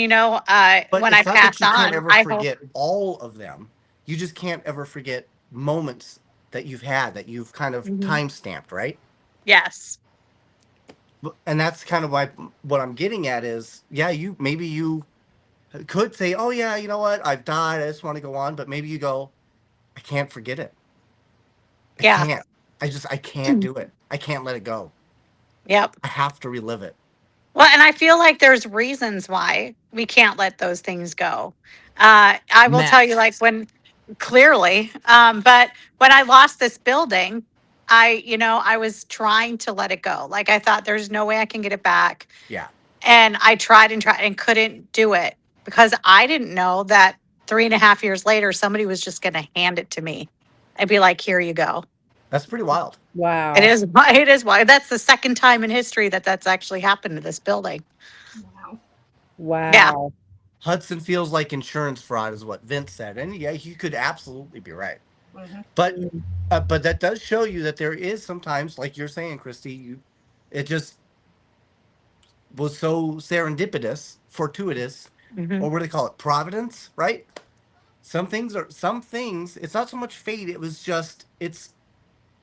[SPEAKER 3] But
[SPEAKER 4] when I
[SPEAKER 3] it's not that
[SPEAKER 4] pass
[SPEAKER 3] you can't
[SPEAKER 4] on,
[SPEAKER 3] ever
[SPEAKER 4] I hope,
[SPEAKER 3] forget all of them. You just can't ever forget moments that you've had that you've kind of
[SPEAKER 4] Mhm.
[SPEAKER 3] time stamped, right?
[SPEAKER 4] Yes.
[SPEAKER 3] And that's kind of what I'm getting at is, yeah, you could say, oh yeah, you know what, I've died, I just want to go on, but maybe you go, I can't forget it. I
[SPEAKER 4] Yeah.
[SPEAKER 3] can't. I can't do it. I can't let it go.
[SPEAKER 4] Yep.
[SPEAKER 3] I have to relive it.
[SPEAKER 4] Well, and I feel like there's reasons why we can't let those things go. I will tell you, like,
[SPEAKER 3] Math.
[SPEAKER 4] when clearly, but when I lost this building, I was trying to let it go. Like, I thought there's no way I can get it back.
[SPEAKER 3] Yeah.
[SPEAKER 4] And I tried and couldn't do it because I didn't know that 3.5 years later, somebody was just going to hand it to me. I'd be like, here you go.
[SPEAKER 3] That's pretty wild.
[SPEAKER 2] Wow.
[SPEAKER 4] It is. It is why that's the second time in history that that's actually happened to this building.
[SPEAKER 5] Wow.
[SPEAKER 4] Yeah.
[SPEAKER 2] Wow.
[SPEAKER 3] Hudson feels like insurance fraud is what Vince said. And yeah, you could absolutely be right.
[SPEAKER 5] Mhm.
[SPEAKER 3] But
[SPEAKER 2] Mm.
[SPEAKER 3] but that does show you that there is sometimes, like you're saying, Christy, it just was so serendipitous, fortuitous,
[SPEAKER 4] Mhm.
[SPEAKER 3] or what do they call it? Providence, right? Some things, it's not so much fate, it was just,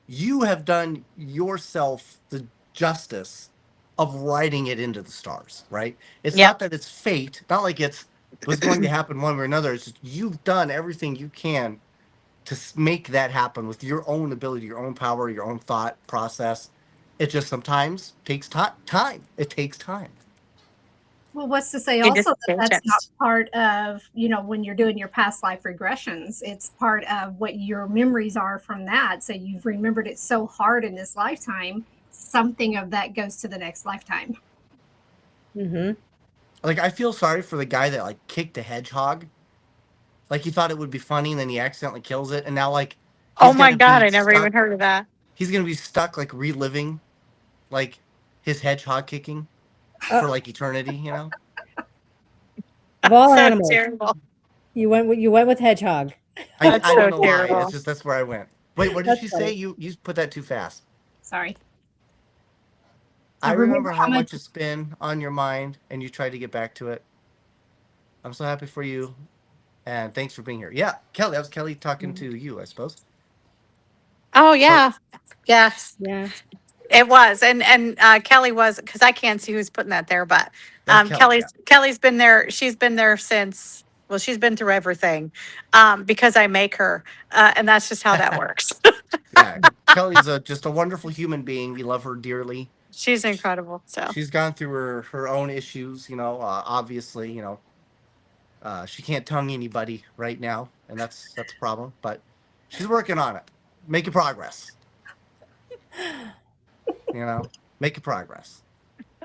[SPEAKER 3] you have done yourself the justice of writing it into the stars, right? It's
[SPEAKER 4] Yep.
[SPEAKER 3] not that it's fate, not like it was going to happen one way or another. It's just you've done everything you can to make that happen with your own ability, your own power, your own thought process. It just sometimes takes time. It takes time.
[SPEAKER 5] Well, what's to say
[SPEAKER 4] It just
[SPEAKER 5] also that that's not
[SPEAKER 4] changes.
[SPEAKER 5] part of, when you're doing your past life regressions, it's part of what your memories are from that. So you've remembered it so hard in this lifetime, something of that goes to the next lifetime.
[SPEAKER 2] Mm-hmm.
[SPEAKER 3] Like, I feel sorry for the guy that like kicked a hedgehog. Like, he thought it would be funny, and then he accidentally kills it, and now like
[SPEAKER 4] Oh
[SPEAKER 3] he's
[SPEAKER 4] my
[SPEAKER 3] gonna
[SPEAKER 4] God,
[SPEAKER 3] be
[SPEAKER 4] I never even
[SPEAKER 3] stuck.
[SPEAKER 4] heard of that.
[SPEAKER 3] He's gonna be stuck like reliving like his hedgehog kicking
[SPEAKER 2] Oh,
[SPEAKER 3] for like eternity. You know?
[SPEAKER 2] of all
[SPEAKER 4] So
[SPEAKER 2] animals,
[SPEAKER 4] terrible.
[SPEAKER 2] you went with hedgehog.
[SPEAKER 3] I
[SPEAKER 4] That's
[SPEAKER 3] I don't
[SPEAKER 4] so
[SPEAKER 3] know why. It's
[SPEAKER 4] terrible.
[SPEAKER 3] just that's where I went. Wait, what did
[SPEAKER 2] That's
[SPEAKER 3] she say?
[SPEAKER 2] funny.
[SPEAKER 3] You put that too fast.
[SPEAKER 5] Sorry.
[SPEAKER 3] I
[SPEAKER 5] Remember
[SPEAKER 3] remember
[SPEAKER 5] how
[SPEAKER 3] how
[SPEAKER 5] much
[SPEAKER 3] much it's been on your mind, and you tried to get back to it. I'm so happy for you, and thanks for being here. Yeah, Kelly. That was Kelly talking to you, I suppose.
[SPEAKER 4] Oh
[SPEAKER 3] So
[SPEAKER 4] yeah. Yes.
[SPEAKER 2] Yeah.
[SPEAKER 4] It was, and Kelly was, because I can't see who's putting that there, but
[SPEAKER 3] that's Kelly. Yeah.
[SPEAKER 4] Kelly's been there. She's been there since. Well, she's been through everything, because I make her, and that's just how that works.
[SPEAKER 3] Yeah. Kelly's just a wonderful human being. We love her dearly.
[SPEAKER 4] She's incredible. So
[SPEAKER 3] She's gone through her own issues. Obviously, she can't tongue anybody right now, and that's a problem. But she's working on it, making progress. Making progress.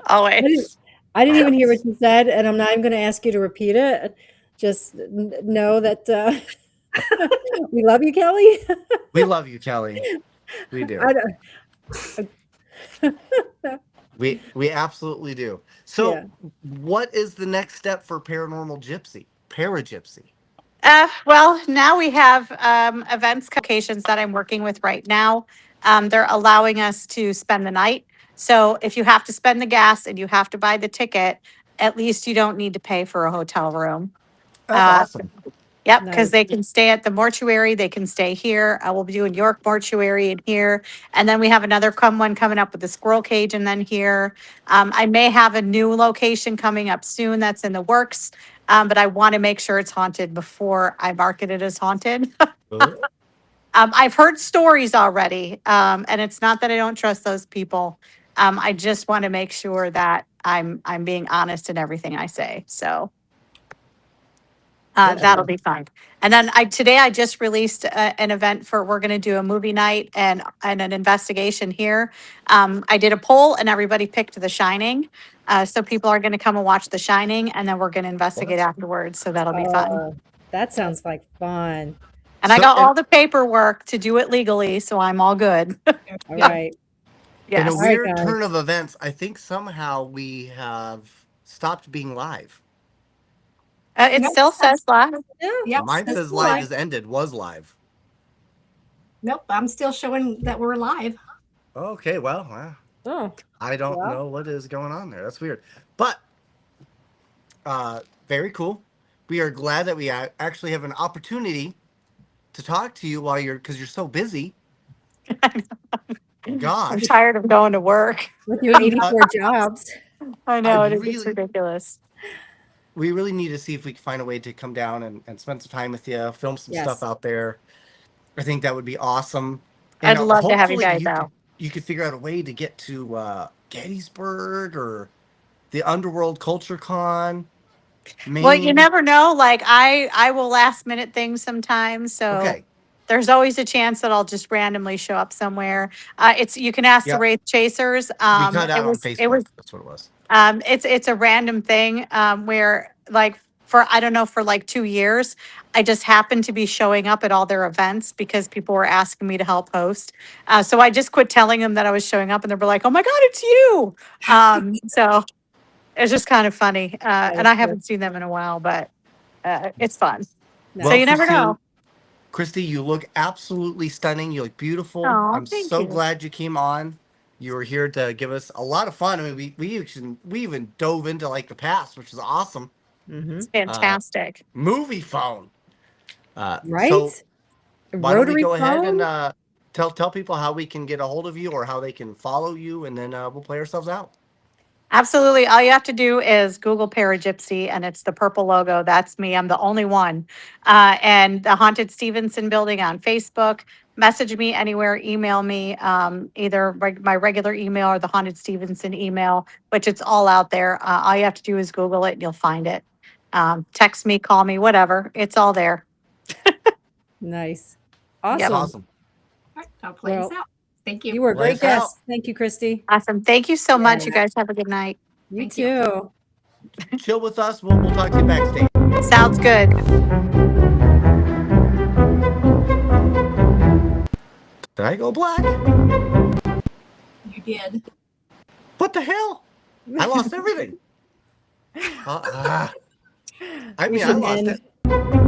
[SPEAKER 4] always.
[SPEAKER 2] I didn't even hear what
[SPEAKER 3] Always.
[SPEAKER 2] you said, and I'm not even going to ask you to repeat it. Just know that we love you, Kelly.
[SPEAKER 3] We love you, Kelly. We do.
[SPEAKER 2] I don't,
[SPEAKER 3] We absolutely do.
[SPEAKER 2] yeah.
[SPEAKER 3] So, what is the next step for Paranormal Gypsy? Paragypsy.
[SPEAKER 4] Well, now we have events locations that I'm working with right now. They're allowing us to spend the night. So if you have to spend the gas and you have to buy the ticket, at least you don't need to pay for a hotel room.
[SPEAKER 3] That's awesome.
[SPEAKER 4] Yep, because
[SPEAKER 2] Nice.
[SPEAKER 4] they can stay at the mortuary. They can stay here. I will be doing York Mortuary in here. And then we have another one coming up with the squirrel cage and then here. I may have a new location coming up soon that's in the works. But I want to make sure it's haunted before I market it as haunted. I've heard stories already. And it's not that I don't trust those people. I just want to make sure that I'm being honest in everything I say. So That'll be fun. And then today I just released an event we're going to do a movie night and an investigation here. I did a poll and everybody picked The Shining. So people are going to come and watch The Shining, and then we're going to investigate afterwards. So that'll be fun.
[SPEAKER 2] Oh, that sounds like fun.
[SPEAKER 4] And I got all the paperwork to do it legally, so I'm all good.
[SPEAKER 2] All right.
[SPEAKER 3] In
[SPEAKER 4] Yes.
[SPEAKER 3] a weird turn of events, I think somehow we have stopped being live.
[SPEAKER 4] It
[SPEAKER 5] Nope.
[SPEAKER 4] still says live.
[SPEAKER 5] Yep,
[SPEAKER 3] Mine
[SPEAKER 5] that's
[SPEAKER 3] says
[SPEAKER 5] still
[SPEAKER 3] live is ended, was live.
[SPEAKER 5] Nope, I'm still showing that we're live.
[SPEAKER 3] Okay, well,
[SPEAKER 2] Oh,
[SPEAKER 3] I don't
[SPEAKER 2] Well.
[SPEAKER 3] know what is going on there. That's weird. But very cool. We are glad that we actually have an opportunity to talk to you because you're so busy.
[SPEAKER 4] I'm
[SPEAKER 3] Gosh.
[SPEAKER 4] tired of going to work.
[SPEAKER 2] with your 84 jobs.
[SPEAKER 4] I know,
[SPEAKER 3] I
[SPEAKER 4] it's
[SPEAKER 3] really-
[SPEAKER 4] ridiculous.
[SPEAKER 3] We really need to see if we can find a way to come down and spend some time with you, film some
[SPEAKER 2] Yes.
[SPEAKER 3] stuff out there. I think that would be awesome.
[SPEAKER 4] I'd love to have you
[SPEAKER 3] hopefully
[SPEAKER 4] guys out.
[SPEAKER 3] You could figure out a way to get to Gettysburg or the Underworld Culture Con.
[SPEAKER 4] Well, you
[SPEAKER 3] Maine.
[SPEAKER 4] never know. Like I will last minute things sometimes. So
[SPEAKER 3] Okay.
[SPEAKER 4] there's always a chance that I'll just randomly show up somewhere. You can ask the
[SPEAKER 3] Yep.
[SPEAKER 4] Wraith Chasers.
[SPEAKER 3] We cut out on
[SPEAKER 4] It was
[SPEAKER 3] Facebook. That's what it was.
[SPEAKER 4] it's a random thing where like for I don't know for like 2 years I just happened to be showing up at all their events because people were asking me to help host. So I just quit telling them that I was showing up, and they were like, "Oh my God, it's you!" So it's just kind of funny, and I haven't seen them in a while, but it's fun.
[SPEAKER 2] No.
[SPEAKER 4] So you never know.
[SPEAKER 3] Christy, you look absolutely stunning. You look beautiful.
[SPEAKER 4] Aw,
[SPEAKER 3] I'm
[SPEAKER 4] thank
[SPEAKER 3] so
[SPEAKER 4] you.
[SPEAKER 3] glad you came on. You were here to give us a lot of fun. I mean, we even dove into like the past, which is awesome.
[SPEAKER 2] Mm-hmm.
[SPEAKER 4] It's fantastic.
[SPEAKER 3] Movie phone.
[SPEAKER 2] Right?
[SPEAKER 3] So why don't we
[SPEAKER 2] Rotary
[SPEAKER 3] go ahead
[SPEAKER 2] phone?
[SPEAKER 3] and tell people how we can get a hold of you or how they can follow you, and then we'll play ourselves out.
[SPEAKER 4] Absolutely. All you have to do is Google Paragypsy, and it's the purple logo. That's me. I'm the only one. And the Haunted Stephenson Building on Facebook. Message me anywhere. Email me, either my regular email or the Haunted Stephenson email, which it's all out there. All you have to do is Google it, and you'll find it. Text me, call me, whatever. It's all there.
[SPEAKER 2] Nice.
[SPEAKER 4] Yep.
[SPEAKER 2] Awesome.
[SPEAKER 3] Awesome.
[SPEAKER 5] All right, I'll play this
[SPEAKER 2] Well,
[SPEAKER 5] out. Thank you.
[SPEAKER 2] You were a
[SPEAKER 3] Play
[SPEAKER 2] great
[SPEAKER 3] us out.
[SPEAKER 2] guest. Thank you, Christy.
[SPEAKER 4] Awesome. Thank you so much.
[SPEAKER 2] Yeah.
[SPEAKER 4] You guys have a good night.
[SPEAKER 2] You
[SPEAKER 5] Thank
[SPEAKER 2] too.
[SPEAKER 5] you.
[SPEAKER 3] Chill with us. We'll talk to you backstage.
[SPEAKER 4] Sounds good.
[SPEAKER 3] Did I go black?
[SPEAKER 5] You did.
[SPEAKER 3] What the hell? I lost everything. I
[SPEAKER 2] We
[SPEAKER 3] mean, I
[SPEAKER 2] should
[SPEAKER 3] lost
[SPEAKER 2] end.
[SPEAKER 3] it.